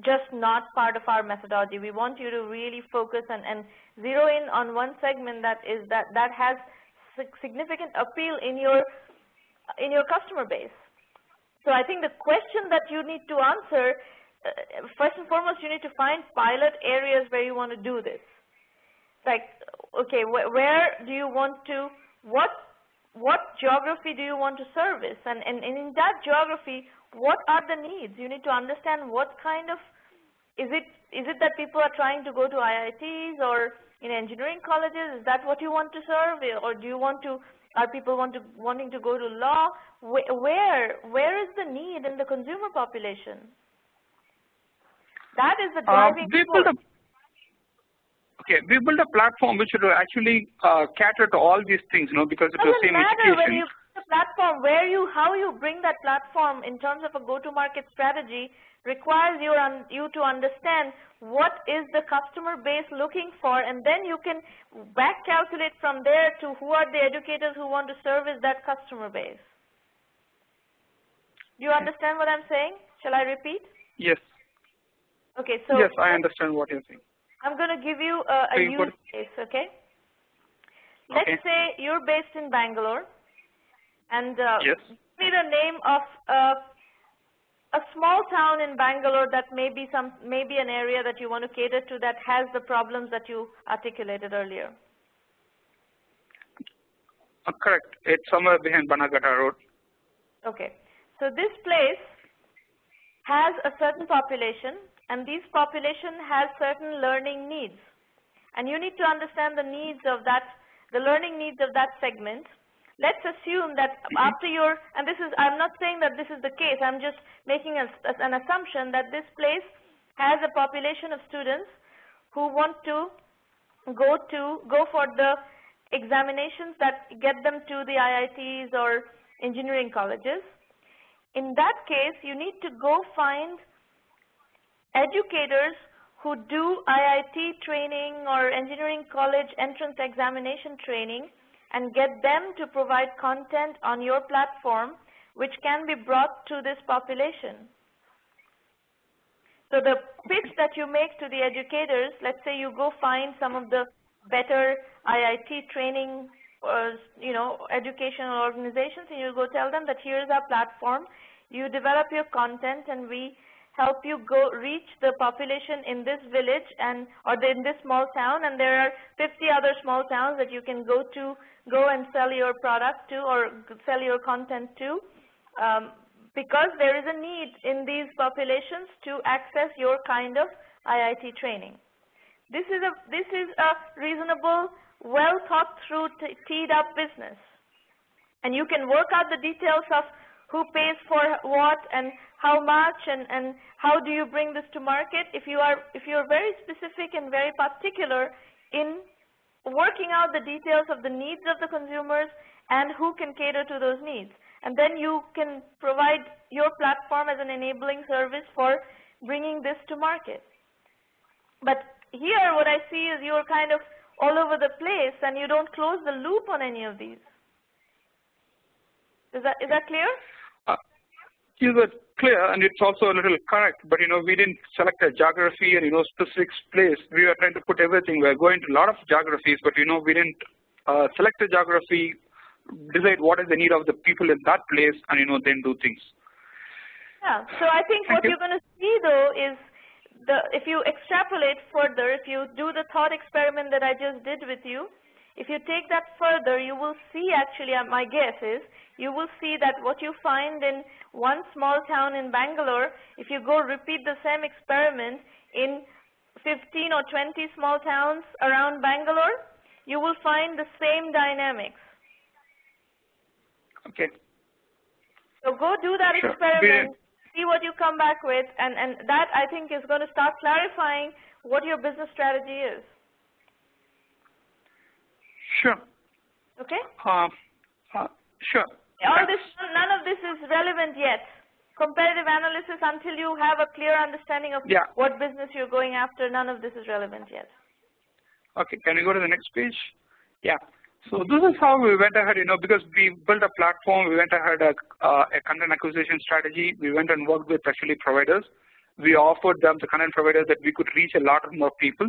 just not part of our methodology. We want you to really focus and zero in on one segment that has significant appeal in your customer base. So I think the question that you need to answer, first and foremost, you need to find pilot areas where you want to do this. Like, okay, where do you want to, what what geography do you want to service, and in that geography, what are the needs? You need to understand what kind of, is it that people are trying to go to IITs or in engineering colleges? Is that what you want to serve, or do you want to, are people wanting to go to law? Where is the need in the consumer population? That is the driving force. We built a platform which will actually cater to all these things, because it's the same education. When you build a platform, how you bring that platform in terms of a go-to-market strategy requires you to understand what is the customer base looking for, and then you can back calculate from there to who are the educators who want to service that customer base. Do you understand what I'm saying? Shall I repeat? Yes. Okay, so yes, I understand what you're saying. I'm going to give you a use case, okay? Let's say you're based in Bangalore, and yes. give me the name of a small town in Bangalore that may be an area that you want to cater to that has the problems that you articulated earlier. Correct. It's somewhere behind Banagata Road. Okay. So this place has a certain population, and this population has certain learning needs. And you need to understand the needs of that, the learning needs of that segment. Let's assume that after your, and this is, I'm not saying that this is the case, I'm just making an assumption that this place has a population of students who want to go for the examinations that get them to the IITs or engineering colleges. In that case, you need to go find educators who do IIT training or engineering college entrance examination training and get them to provide content on your platform which can be brought to this population. So the pitch that you make to the educators, let's say you go find some of the better IIT training or educational organizations, and you go tell them that here's our platform, you develop your content, and we help you go reach the population in this village or in this small town, and there are 50 other small towns that you can go and sell your product to or sell your content to, because there is a need in these populations to access your kind of IIT training. This is a reasonable, well thought through, teed up business, and you can work out the details of who pays for what and how much and how do you bring this to market. If you're very specific and very particular in working out the details of the needs of the consumers and who can cater to those needs, and then you can provide your platform as an enabling service for bringing this to market. But here what I see is you're kind of all over the place and you don't close the loop on any of these. Is that clear? Is it clear? And it's also a little correct, but we didn't select a geography and specific place. We were trying to put everything. We are going to a lot of geographies, but we didn't select a geography, decide what is the need of the people in that place, and then do things. Yeah. So I think what you're going to see though is if you extrapolate further, if you do the thought experiment that I just did with you, if you take that further, you will see actually, my guess is, you will see that what you find in one small town in Bangalore, if you go repeat the same experiment in 15 or 20 small towns around Bangalore, you will find the same dynamics. Okay. So go do that experiment, see what you come back with, and that I think is going to start clarifying what your business strategy is. Sure. Okay? Sure. None of this is relevant yet. Comparative analysis, until you have a clear understanding of what business you're going after, none of this is relevant yet. Okay, can we go to the next page? Yeah. So this is how we went ahead, because we built a platform, we went ahead a content acquisition strategy, we went and worked with actually providers. We offered them, the content providers, that we could reach a lot more people.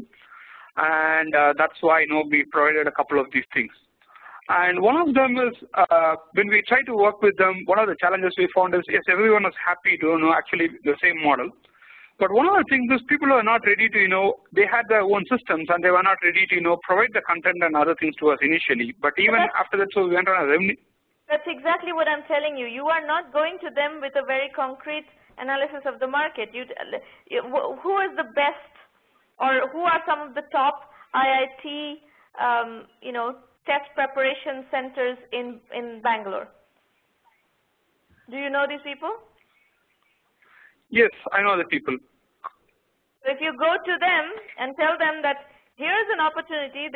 And that's why, we provided a couple of these things. And one of them is, when we try to work with them, one of the challenges we found is, yes, everyone is happy to actually the same model. But one of the things is people are not ready to, they had their own systems and they were not ready to, provide the content and other things to us initially. But even after that, so we went on a revenue. That's exactly what I'm telling you. You are not going to them with a very concrete analysis of the market. Who is the best, or who are some of the top IIT, test preparation centers in Bangalore? Do you know these people? Yes, I know the people. So if you go to them and tell them that here is an opportunity,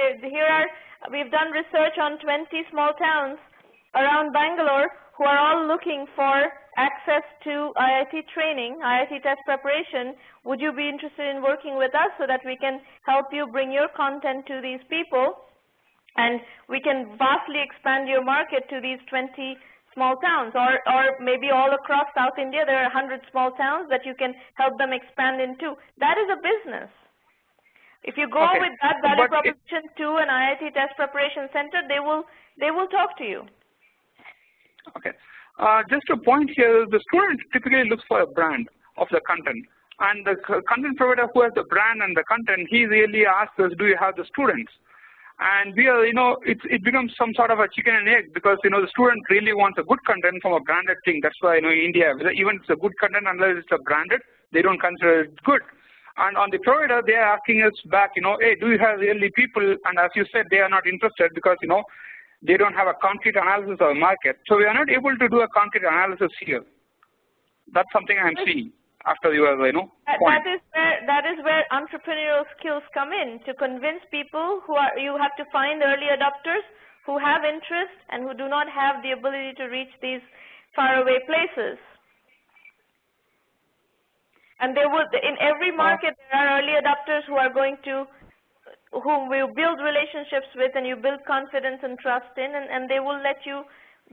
we've done research on 20 small towns around Bangalore who are all looking for access to IIT training, IIT test preparation. Would you be interested in working with us so that we can help you bring your content to these people, and we can vastly expand your market to these 20 small towns, or maybe all across South India there are 100 small towns that you can help them expand into. That is a business. If you go with that value proposition to an IIT test preparation center, they will talk to you. Okay. Just a point here, the student typically looks for a brand of the content, and the content provider who has the brand and the content, he really asks us, do you have the students? And we are, it becomes some sort of a chicken and egg, because, the student really wants a good content from a branded thing. That's why, in India, even if it's a good content, unless it's a branded, they don't consider it good. And on the provider, they are asking us back, hey, do you have really people? And as you said, they are not interested because, they don't have a concrete analysis of the market. So we are not able to do a concrete analysis here. That's something I'm seeing after your, point. That is where entrepreneurial skills come in, to convince people you have to find early adopters who have interest and who do not have the ability to reach these faraway places. And in every market, there are early adopters whom you build relationships with, and you build confidence and trust in, and they will let you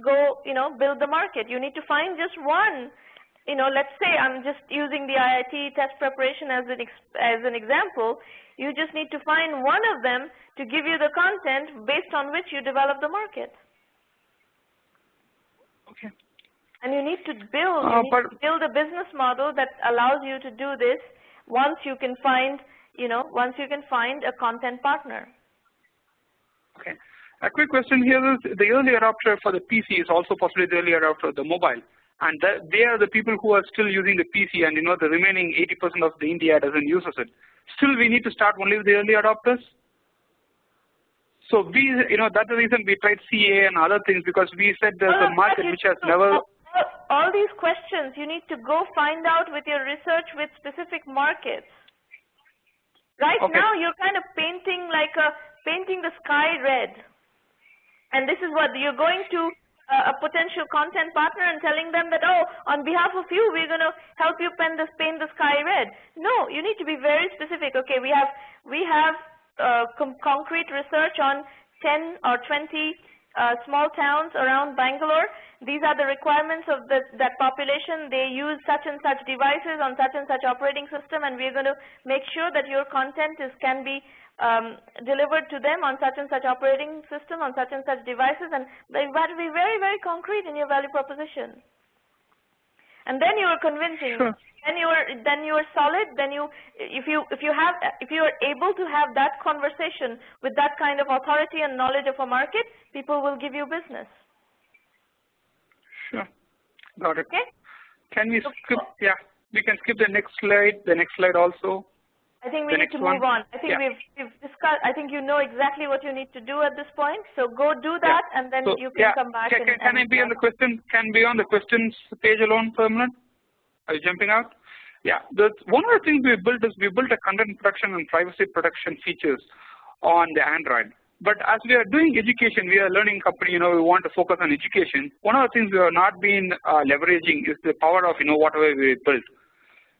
go, build the market. You need to find just one. Let's say I'm just using the IIT test preparation as an example. You just need to find one of them to give you the content based on which you develop the market. Okay. And you need to build a business model that allows you to do this once you can find a content partner. Okay. A quick question here is, the early adopter for the PC is also possibly the early adopter of the mobile. And they are the people who are still using the PC, and the remaining 80% of the India doesn't use it. Still, we need to start only with the early adopters. So that's the reason we tried CA and other things, because we said there's a market which has never. All these questions you need to go find out with your research with specific markets. Right now, you're kind of painting the sky red, and this is what you're going to a potential content partner and telling them that, oh, on behalf of you, we're going to help you paint the sky red. No, you need to be very specific. Okay, we have concrete research on 10 or 20 small towns around Bangalore. These are the requirements of that population. They use such and such devices on such and such operating system, and we're going to make sure that your content can be delivered to them on such and such operating system, on such and such devices, and you've got to be very, very concrete in your value proposition. And then you are convincing. Sure. Then you are solid. Then if you are able to have that conversation with that kind of authority and knowledge of a market, people will give you business. Sure, got it. Okay. Can we skip? Yeah, we can skip the next slide. The next slide also. I think we need to move on. I think we've discussed. I think you know exactly what you need to do at this point. So go do that, and then you can come back. Can I be on the question? Can be on the questions page alone for a minute? Are you jumping out? Yeah. One of the things we built is we built a content protection and privacy protection features on the Android. But as we are doing education, we are a learning company. We want to focus on education. One of the things we have not been leveraging is the power of whatever we built.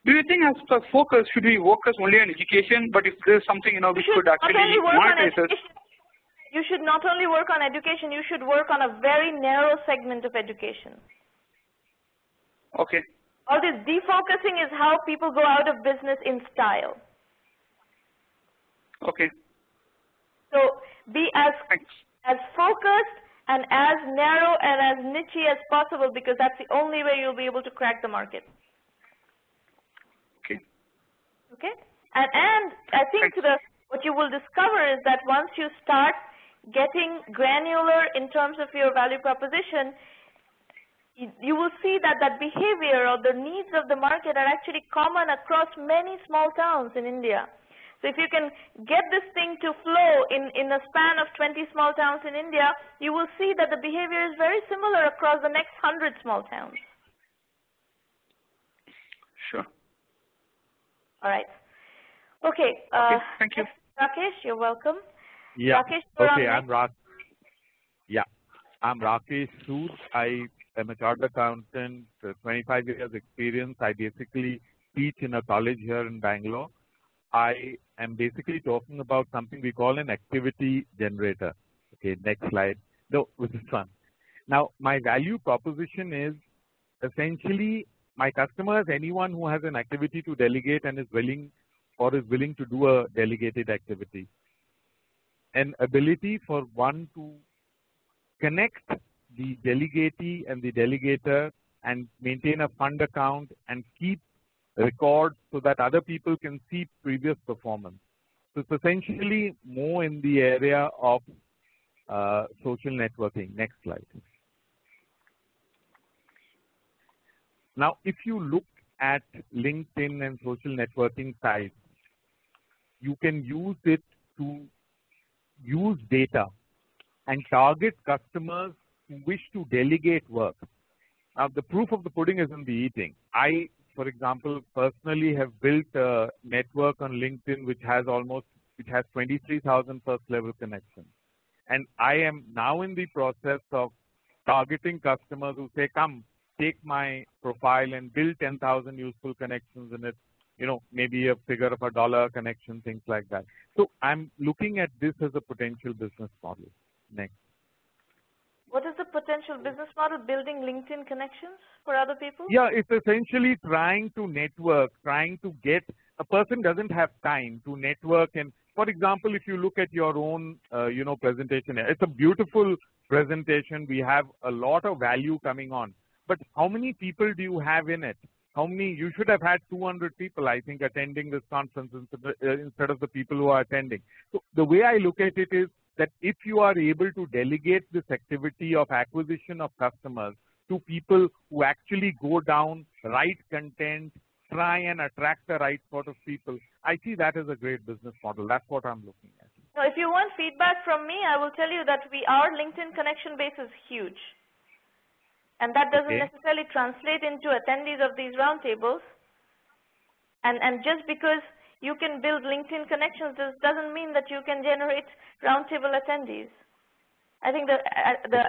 Do you think as the focus should we focus only on education? But if there is something we could actually monetize it. You should not only work on education. You should work on a very narrow segment of education. Okay. All this defocusing is how people go out of business in style. Okay. So be as focused and as narrow and as niche as possible, because that's the only way you'll be able to crack the market. Okay. And I think what you will discover is that once you start getting granular in terms of your value proposition, you will see that that behavior or the needs of the market are actually common across many small towns in India. So if you can get this thing to flow in a span of 20 small towns in India, you will see that the behavior is very similar across the next 100 small towns. Sure. All right. Okay. Thank you. Rakesh, you're welcome. Yeah. Rakesh, okay, I'm Rakesh Sood. I am a chartered accountant, 25 years experience. I basically teach in a college here in Bangalore. I am basically talking about something we call an activity generator. Okay, next slide. No, with this one. Now, my value proposition is essentially my customers, anyone who has an activity to delegate and is willing to do a delegated activity. An ability for one to connect the delegatee and the delegator and maintain a fund account and keep records so that other people can see previous performance. So it's essentially more in the area of social networking. Next slide. Now, if you look at LinkedIn and social networking sites, you can use it to use data and target customers who wish to delegate work. Now, the proof of the pudding is in the eating. I, for example, personally have built a network on LinkedIn which has 23,000 first level connections. And I am now in the process of targeting customers who say, come, take my profile and build 10,000 useful connections in it, maybe a figure of $1 connection, things like that. So I'm looking at this as a potential business model. Next. What is the potential business model? Building LinkedIn connections for other people? Yeah, it's essentially trying to network, trying to get, a person doesn't have time to network. And for example, if you look at your own, presentation, it's a beautiful presentation. We have a lot of value coming on. But how many people do you have in it? You should have had 200 people, I think, attending this conference instead of the people who are attending. So the way I look at it is that if you are able to delegate this activity of acquisition of customers to people who actually go down, write content, try and attract the right sort of people, I see that as a great business model. That's what I'm looking at. Now, if you want feedback from me, I will tell you that our LinkedIn connection base is huge. And that doesn't necessarily translate into attendees of these roundtables. And just because you can build LinkedIn connections doesn't mean that you can generate roundtable attendees. I think the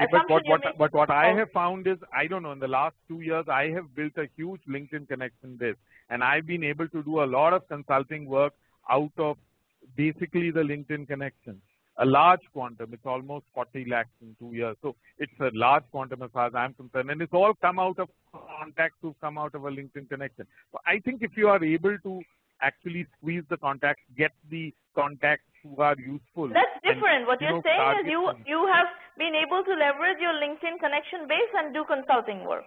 assumption but what I have found is, I don't know, in the last 2 years, I have built a huge LinkedIn connection base. And I've been able to do a lot of consulting work out of basically the LinkedIn connection. A large quantum, it's almost 40 lakhs in 2 years. So it's a large quantum as far as I'm concerned. And it's all come out of contacts who've come out of a LinkedIn connection. So I think if you are able to actually squeeze the contacts, get the contacts who are useful. That's different. What you're saying is you have been able to leverage your LinkedIn connection base and do consulting work.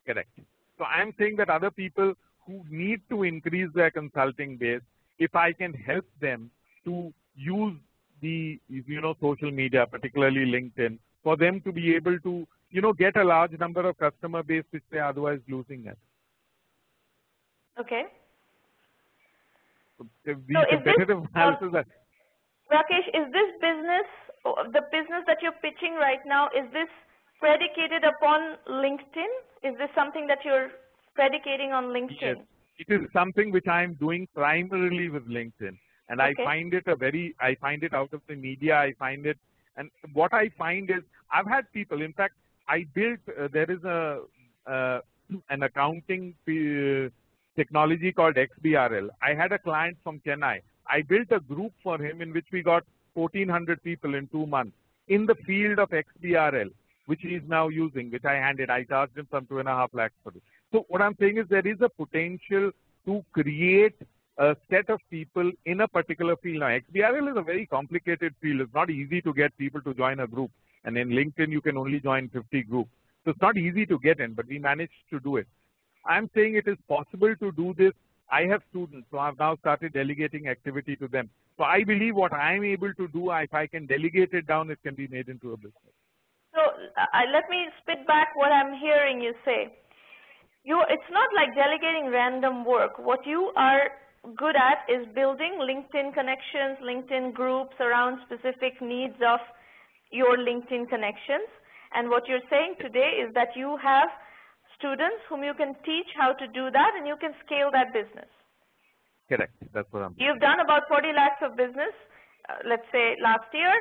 Correct. So I'm saying that other people who need to increase their consulting base, if I can help them to use the social media, particularly LinkedIn, for them to be able to get a large number of customer base which they are otherwise losing at. Okay. So Rakesh, is this business, the business that you're pitching right now, is this predicated upon LinkedIn? Is this something that you're predicating on LinkedIn? Yes, it is something which I'm doing primarily with LinkedIn. And I find it I find it out of the media, and what I find is, I've had people, in fact, I built, there is an accounting technology called XBRL. I had a client from Chennai. I built a group for him in which we got 1,400 people in 2 months in the field of XBRL, which he is now using, which I charged him some 2.5 lakhs for it. So what I'm saying is there is a potential to create a set of people in a particular field. Now, XBRL is a very complicated field. It's not easy to get people to join a group. And in LinkedIn, you can only join 50 groups. So it's not easy to get in, but we managed to do it. I'm saying it is possible to do this I have students, so I've now started delegating activity to them. So I believe what I'm able to do, if I can delegate it down, it can be made into a business. So let me spit back what I'm hearing you say. It's not like delegating random work. What you are good at is building LinkedIn connections, LinkedIn groups around specific needs of your LinkedIn connections. And what you're saying today is that you have students whom you can teach how to do that, and you can scale that business. Correct. That's what I'm doing. You've done about 40 lakhs of business, let's say last year.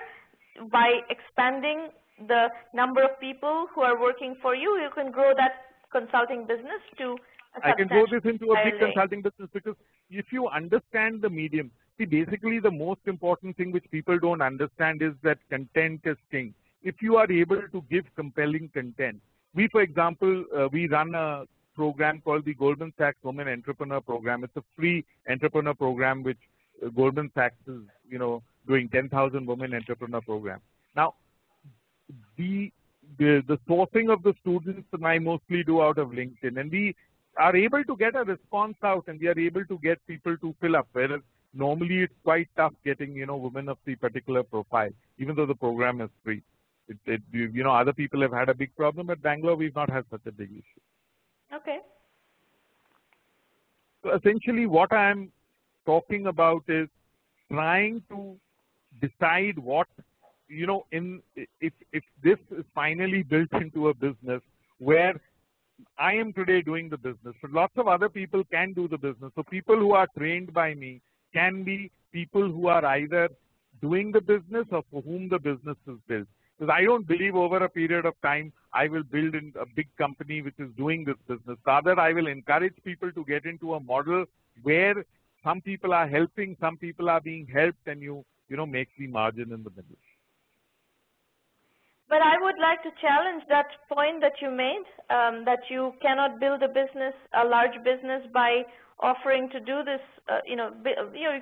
By expanding the number of people who are working for you, you can grow that consulting business to a I can grow this into a big lane. consulting business, because if you understand the medium, see, basically the most important thing which people don't understand is that content is king. If you are able to give compelling content, we, for example, we run a program called the Goldman Sachs Women Entrepreneur Program. It's a free entrepreneur program which Goldman Sachs is, doing 10,000 women entrepreneur program. Now, the sourcing of the students I mostly do out of LinkedIn, and we are able to get a response out, and we are able to get people to fill up, whereas normally it's quite tough getting, women of the particular profile, even though the program is free. Other people have had a big problem. At Bangalore, we've not had such a big issue. Okay. So essentially, what I'm talking about is trying to decide what, if this is finally built into a business where I am today doing the business, but lots of other people can do the business. So people who are trained by me can be people who are either doing the business or for whom the business is built. Because I don't believe over a period of time I will build in a big company which is doing this business. Rather, I will encourage people to get into a model where some people are helping, some people are being helped, and you make the margin in the middle. But I would like to challenge that point that you made, that you cannot build a large business by offering to do this. You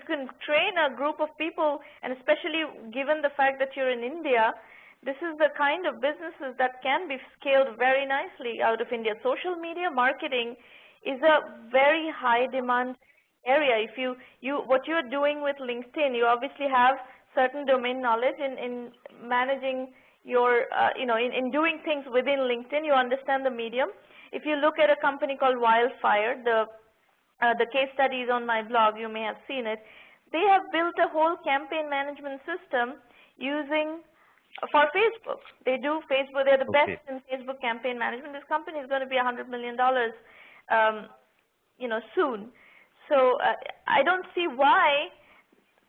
can train a group of people, and especially given the fact that you're in India, this is the kind of businesses that can be scaled very nicely out of India. Social media marketing is a very high demand area. If what you're doing with LinkedIn, you obviously have certain domain knowledge in managing your, in doing things within LinkedIn. You understand the medium. If you look at a company called Wildfire, the case study is on my blog, you may have seen it. They have built a whole campaign management system for Facebook. They do Facebook. They're the best in Facebook campaign management. This company is going to be $100 million, soon. So I don't see why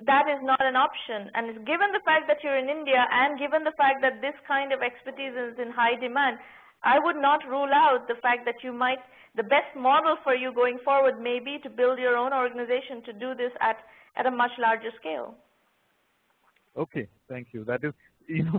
that is not an option. And given the fact that you're in India, and given the fact that this kind of expertise is in high demand, I would not rule out the fact that the best model for you going forward may be to build your own organization to do this at a much larger scale. Okay, thank you. That is,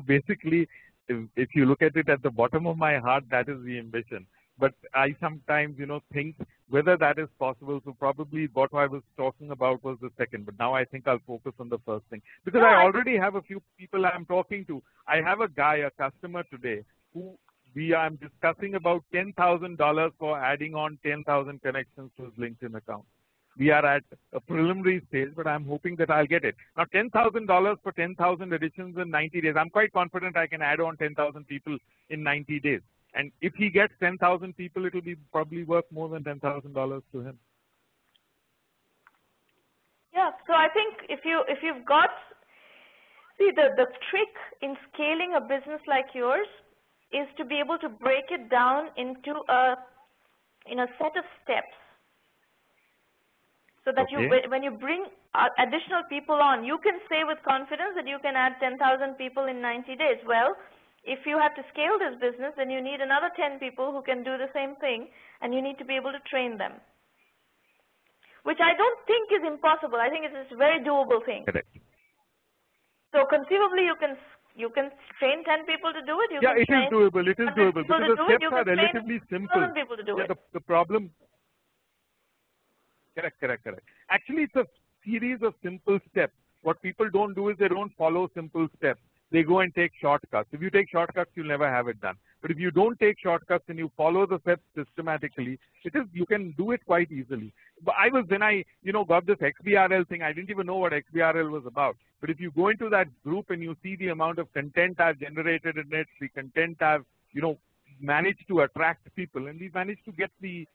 basically, if you look at it at the bottom of my heart, that is the ambition. But I sometimes, think whether that is possible. So probably what I was talking about was the second. But now I think I'll focus on the first thing. Because I already have a few people I'm talking to. I have a customer today, who I'm discussing about $10,000 for adding on 10,000 connections to his LinkedIn account. We are at a preliminary stage, but I'm hoping that I'll get it. Now, $10,000 for 10,000 additions in 90 days. I'm quite confident I can add on 10,000 people in 90 days. And if he gets 10,000 people, it will be probably worth more than $10,000 to him. Yeah. So I think if you've got, the trick in scaling a business like yours is to be able to break it down into a set of steps. So that when you bring additional people on, you can say with confidence that you can add 10,000 people in 90 days. Well, if you have to scale this business, then you need another 10 people who can do the same thing, and you need to be able to train them, which I don't think is impossible. I think it's a very doable thing. Correct. So conceivably, you can train 10 people to do it. It is doable. It is doable because the steps are relatively simple. People to do it. The problem. Correct. Actually, it's a series of simple steps. What people don't do is they don't follow simple steps. they go and take shortcuts. If you take shortcuts, you'll never have it done. But if you don't take shortcuts and you follow the steps systematically, you can do it quite easily. But when I got this XBRL thing, I didn't even know what XBRL was about. But if you go into that group and you see the amount of content I've generated in it, the content I've, managed to attract people, and we managed to get the,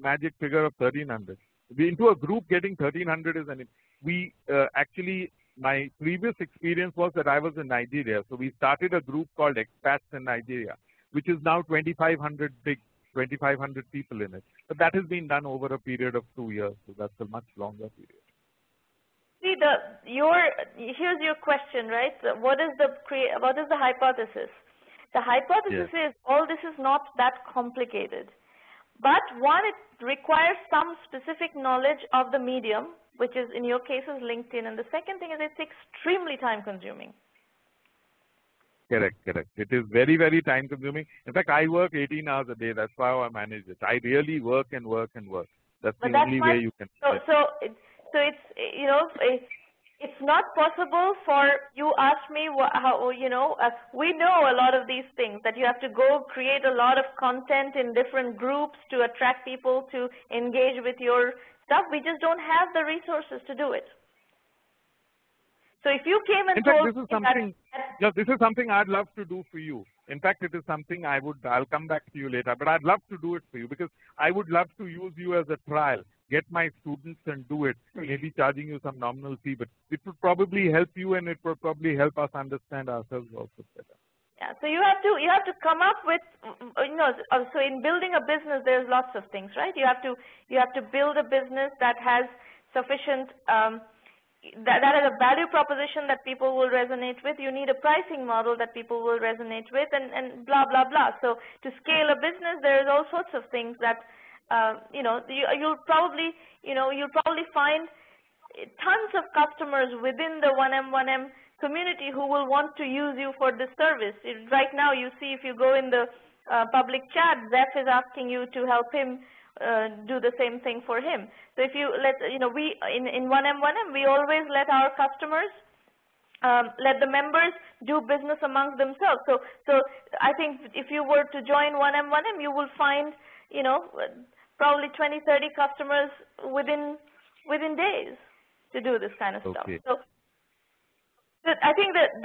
magic figure of 1,300. Into a group, getting 1,300 is actually, my previous experience was that I was in Nigeria. So we started a group called Expats in Nigeria, which is now 2,500 people in it. But that has been done over a period of 2 years. So that's a much longer period. See, here's your question, right? What is the hypothesis? The hypothesis is all this is not that complicated. But one, it requires some specific knowledge of the medium, which is in your case is LinkedIn. And the second thing is it's extremely time consuming. Correct. It is very, very time consuming. In fact, I work 18 hours a day. That's how I manage it. I really work and work and work. That's the only way you can. So it's not possible for you ask me how, we know a lot of these things, that you have to go create a lot of content in different groups to attract people to engage with your stuff. We just don't have the resources to do it. So if you came and told me this is something I'd love to do for you. In fact, it is something I'll come back to you later, but I'd love to do it for you because I would love to use you as a trial, get my students and do it, maybe charging you some nominal fee, but it would probably help you and it would probably help us understand ourselves also better. Yeah, so you have to come up with, so in building a business, there's lots of things, right? You have to build a business that has sufficient, that has a value proposition that people will resonate with. You need a pricing model that people will resonate with, and blah, blah, blah. So to scale a business, there's all sorts of things that, you'll probably find tons of customers within the 1M1M community who will want to use you for this service. Right now, you see if you go in the public chat, Zeph is asking you to help him do the same thing for him. So if you we in 1M1M, we always let our customers, let the members do business amongst themselves. So I think if you were to join 1M1M, you will find, probably 20, 30 customers within days to do this kind of stuff. So I think that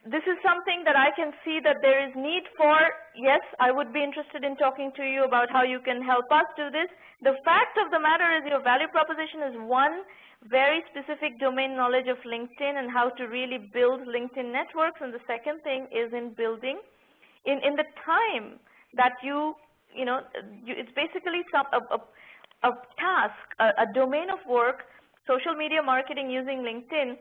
this is something that I can see that there is need for. Yes, I would be interested in talking to you about how you can help us do this. The fact of the matter is your value proposition is one, very specific domain knowledge of LinkedIn and how to really build LinkedIn networks. And the second thing is in building, in the time that it's basically a task, a domain of work. Social media marketing using LinkedIn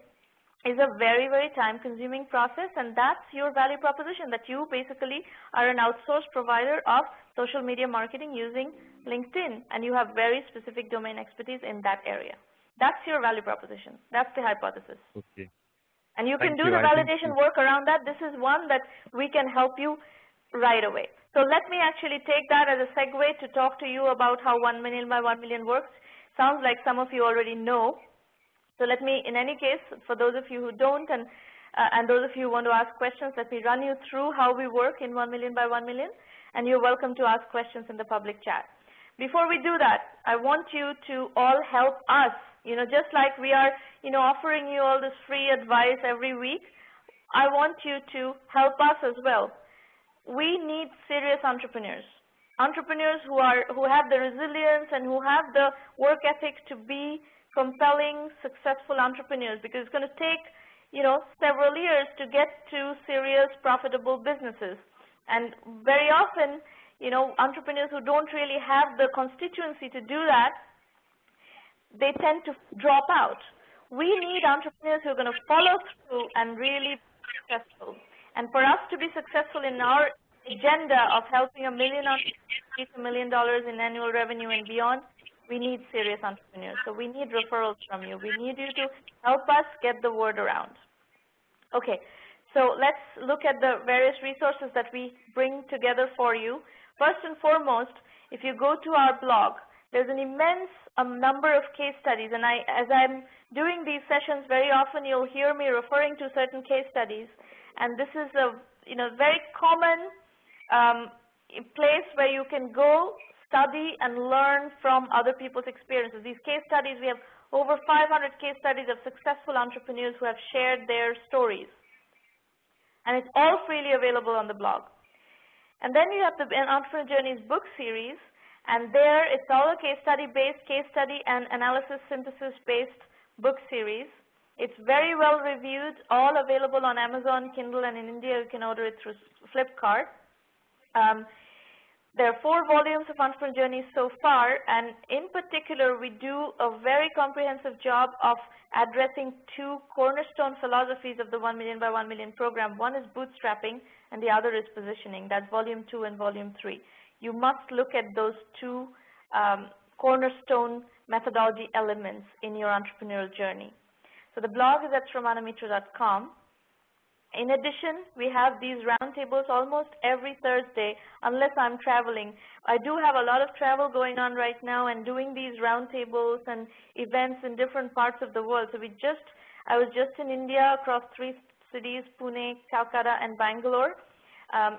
is a very, very time-consuming process, and that's your value proposition, that you basically are an outsourced provider of social media marketing using LinkedIn, and you have very specific domain expertise in that area. That's your value proposition. That's the hypothesis. Okay. And you can do the validation work around that. This is one that we can help you right away. So let me actually take that as a segue to talk to you about how 1 million by 1 million works. Sounds like some of you already know. So let me, in any case, for those of you who don't and those of you who want to ask questions, let me run you through how we work in 1 million by 1 million, and you're welcome to ask questions in the public chat. Before we do that, I want you to all help us, just like we are, offering you all this free advice every week. I want you to help us as well. We need serious entrepreneurs who have the resilience and who have the work ethic to be compelling, successful entrepreneurs, because it's going to take, several years to get to serious, profitable businesses. And very often, entrepreneurs who don't really have the constituency to do that, they tend to drop out. We need entrepreneurs who are going to follow through and really be successful. And for us to be successful in our agenda of helping 1 million entrepreneurs reach $1 million in annual revenue and beyond, we need serious entrepreneurs. So we need referrals from you. We need you to help us get the word around. Okay, so let's look at the various resources that we bring together for you. First and foremost, if you go to our blog, There's an immense number of case studies, and as I'm doing these sessions, very often you'll hear me referring to certain case studies, and this is a very common place where you can go, study, and learn from other people's experiences. These case studies, we have over 500 case studies of successful entrepreneurs who have shared their stories, and it's all freely available on the blog. And then you have the Entrepreneur Journeys book series, and there it's all a case study and analysis synthesis based book series. It's very well reviewed, all available on Amazon, Kindle, and in India you can order it through Flipkart. There are 4 volumes of Entrepreneur Journeys so far, and in particular we do a very comprehensive job of addressing 2 cornerstone philosophies of the 1 million by 1 million program. One is bootstrapping and the other is positioning. That's volume 2 and volume 3. You must look at those 2 cornerstone methodology elements in your entrepreneurial journey. So the blog is at sramanamitra.com. In addition, we have these roundtables almost every Thursday, unless I'm traveling. I do have a lot of travel going on right now and doing these roundtables and events in different parts of the world. So I was just in India across 3 cities, Pune, Calcutta, and Bangalore.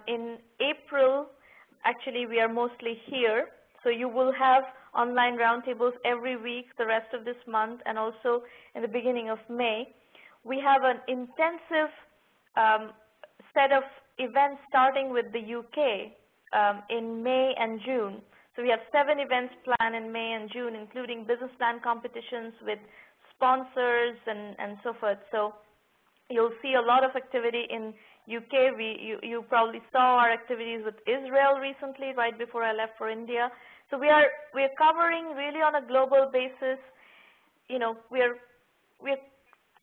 In April, actually, we are mostly here. So you will have online roundtables every week, the rest of this month, and also in the beginning of May. We have an intensive set of events starting with the UK in May and June. So we have 7 events planned in May and June, including business plan competitions with sponsors and so forth. So you'll see a lot of activity in UK. You probably saw our activities with Israel recently, right before I left for India. So we're covering really on a global basis. We're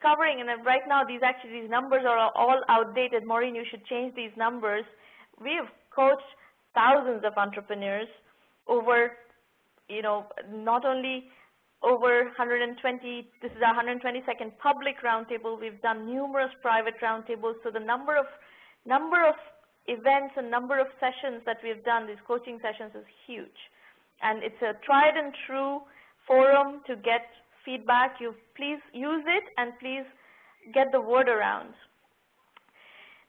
covering, and right now these numbers are all outdated. Maureen, you should change these numbers. We have coached thousands of entrepreneurs over, not only over 120, this is our 122nd public roundtable. We've done numerous private roundtables. So the number of events and number of sessions that we've done, these coaching sessions, is huge. And it's a tried and true forum to get feedback. You please use it and please get the word around.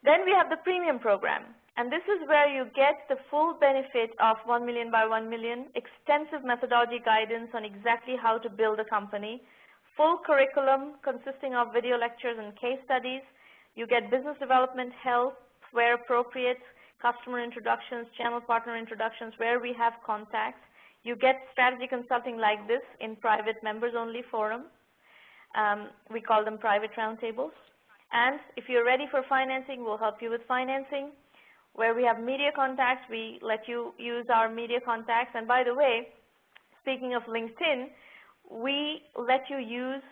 Then we have the premium program, and this is where you get the full benefit of 1 million by 1 million, extensive methodology guidance on exactly how to build a company, full curriculum consisting of video lectures and case studies. You get business development help where appropriate, customer introductions, channel partner introductions where we have contacts. You get strategy consulting like this in private members-only forums. We call them private roundtables. And if you're ready for financing, we'll help you with financing. Where we have media contacts, we let you use our media contacts. And by the way, speaking of LinkedIn, we let you use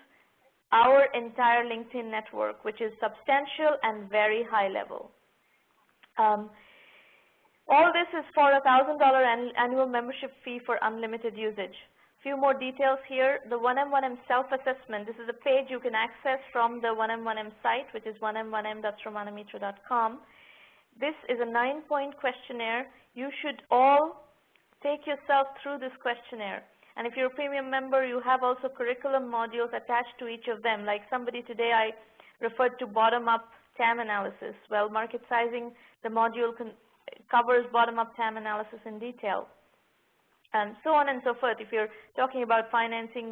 our entire LinkedIn network, which is substantial and very high level. All this is for a $1,000 annual membership fee for unlimited usage. Few more details here. The 1M1M self-assessment. This is a page you can access from the 1M1M site, which is 1m1m.sramanamitra.com. This is a 9-point questionnaire. You should all take yourself through this questionnaire. And if you're a premium member, you have also curriculum modules attached to each of them. Like somebody today, I referred to bottom-up TAM analysis. Well, market sizing, the module covers bottom-up TAM analysis in detail, and so on and so forth. If you're talking about financing,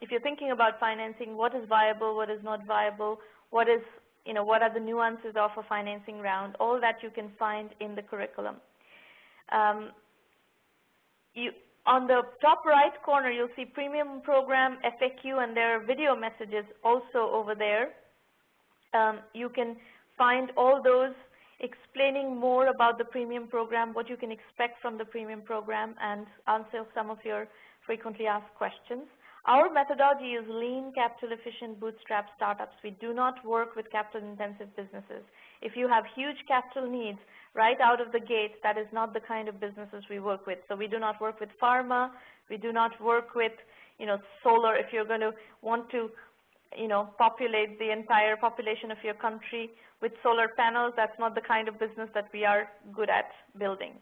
if you're thinking about financing, what is viable, what is not viable, what are the nuances of a financing round, all that you can find in the curriculum. On the top right corner, you'll see premium program, FAQ, and there are video messages also over there. You can find all those explaining more about the premium program, what you can expect from the premium program, and answer some of your frequently asked questions. Our methodology is lean, capital-efficient, bootstrap startups. We do not work with capital-intensive businesses. If you have huge capital needs right out of the gate, that is not the kind of businesses we work with. So we do not work with pharma. We do not work with, solar. If you're going to want to, populate the entire population of your country with solar panels, that's not the kind of business that we are good at building.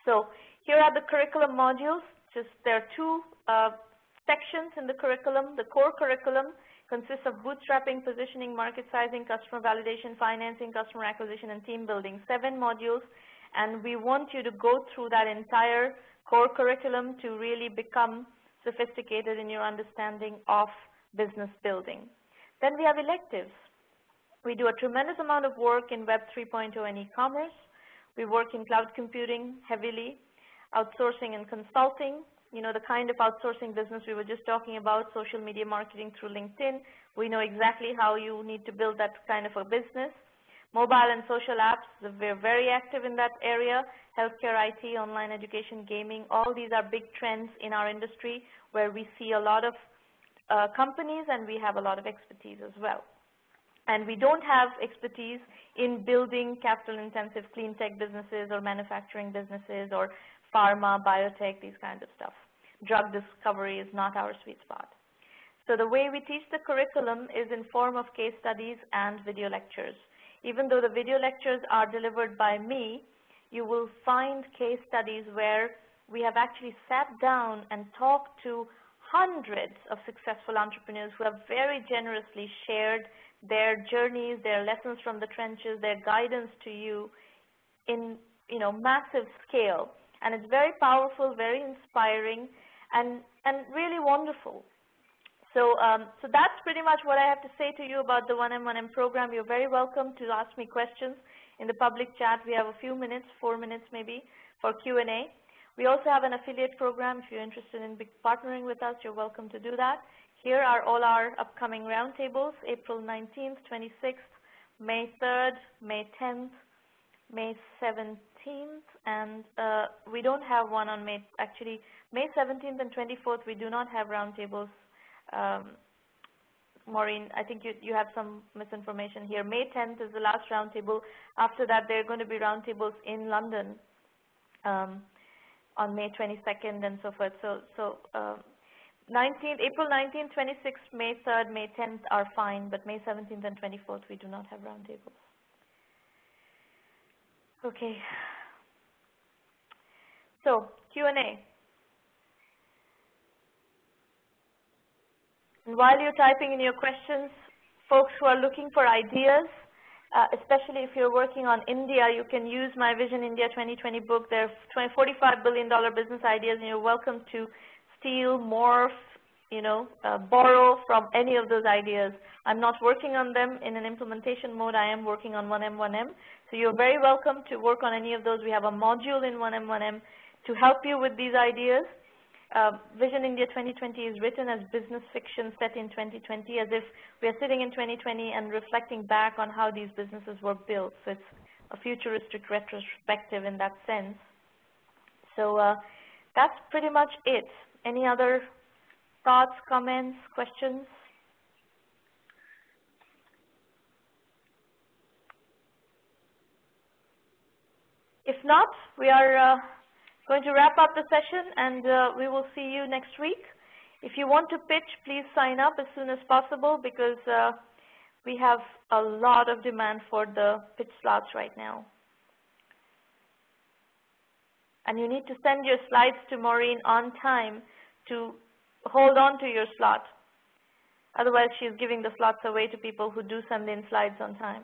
So Here are the curriculum modules. There are two sections in the curriculum. The core curriculum consists of bootstrapping, positioning, market sizing, customer validation, financing, customer acquisition, and team building. 7 modules, and we want you to go through that entire core curriculum to really become sophisticated in your understanding of business building. Then we have electives. We do a tremendous amount of work in Web 3.0 and e-commerce. We work in cloud computing heavily, outsourcing and consulting, you know, the kind of outsourcing business we were just talking about, social media marketing through LinkedIn. We know exactly how you need to build that kind of a business. Mobile and social apps, we're very active in that area. Healthcare, IT, online education, gaming, all these are big trends in our industry where we see a lot of companies and we have a lot of expertise as well. And we don't have expertise in building capital-intensive clean tech businesses or manufacturing businesses or pharma, biotech, these kinds of stuff. Drug discovery is not our sweet spot. So the way we teach the curriculum is in form of case studies and video lectures. Even though the video lectures are delivered by me, you will find case studies where we have actually sat down and talked to hundreds of successful entrepreneurs who have very generously shared their journeys, their lessons from the trenches, their guidance to you in, you know, massive scale. And it's very powerful, very inspiring, and really wonderful. So, so that's pretty much what I have to say to you about the 1M1M program. You're very welcome to ask me questions in the public chat. We have a few minutes, 4 minutes maybe, for Q&A. We also have an affiliate program. If you're interested in partnering with us, you're welcome to do that. Here are all our upcoming roundtables: April 19th, 26th, May 3rd, May 10th, May 17th, and we don't have one on May 17th and 24th, we do not have roundtables. Maureen, I think you have some misinformation here. May 10th is the last roundtable. After that, there are going to be roundtables in London on May 22nd and so forth. So, April 19th, 26th, May 3rd, May 10th are fine, but May 17th and 24th, we do not have roundtables. Okay. So, Q&A. And while you're typing in your questions, folks who are looking for ideas, especially if you're working on India, you can use my Vision India 2020 book. There are $45 billion business ideas, and you're welcome to steal, morph, you know, borrow from any of those ideas. I'm not working on them in an implementation mode. I am working on 1M1M. So you're very welcome to work on any of those. We have a module in 1M1M to help you with these ideas. Vision India 2020 is written as business fiction set in 2020, as if we are sitting in 2020 and reflecting back on how these businesses were built. So it's a futuristic retrospective in that sense. So that's pretty much it. Any other thoughts, comments, questions? If not, we are going to wrap up the session, and we will see you next week. If you want to pitch, please sign up as soon as possible, because we have a lot of demand for the pitch slots right now. And you need to send your slides to Maureen on time to hold on to your slot. Otherwise, she's giving the slots away to people who do send in slides on time.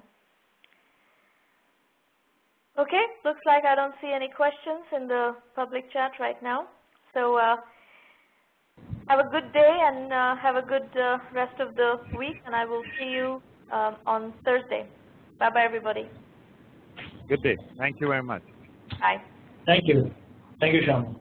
Okay, looks like I don't see any questions in the public chat right now. So have a good day and have a good rest of the week, and I will see you on Thursday. Bye-bye, everybody. Good day. Thank you very much. Bye. Thank you. Thank you, Shyam.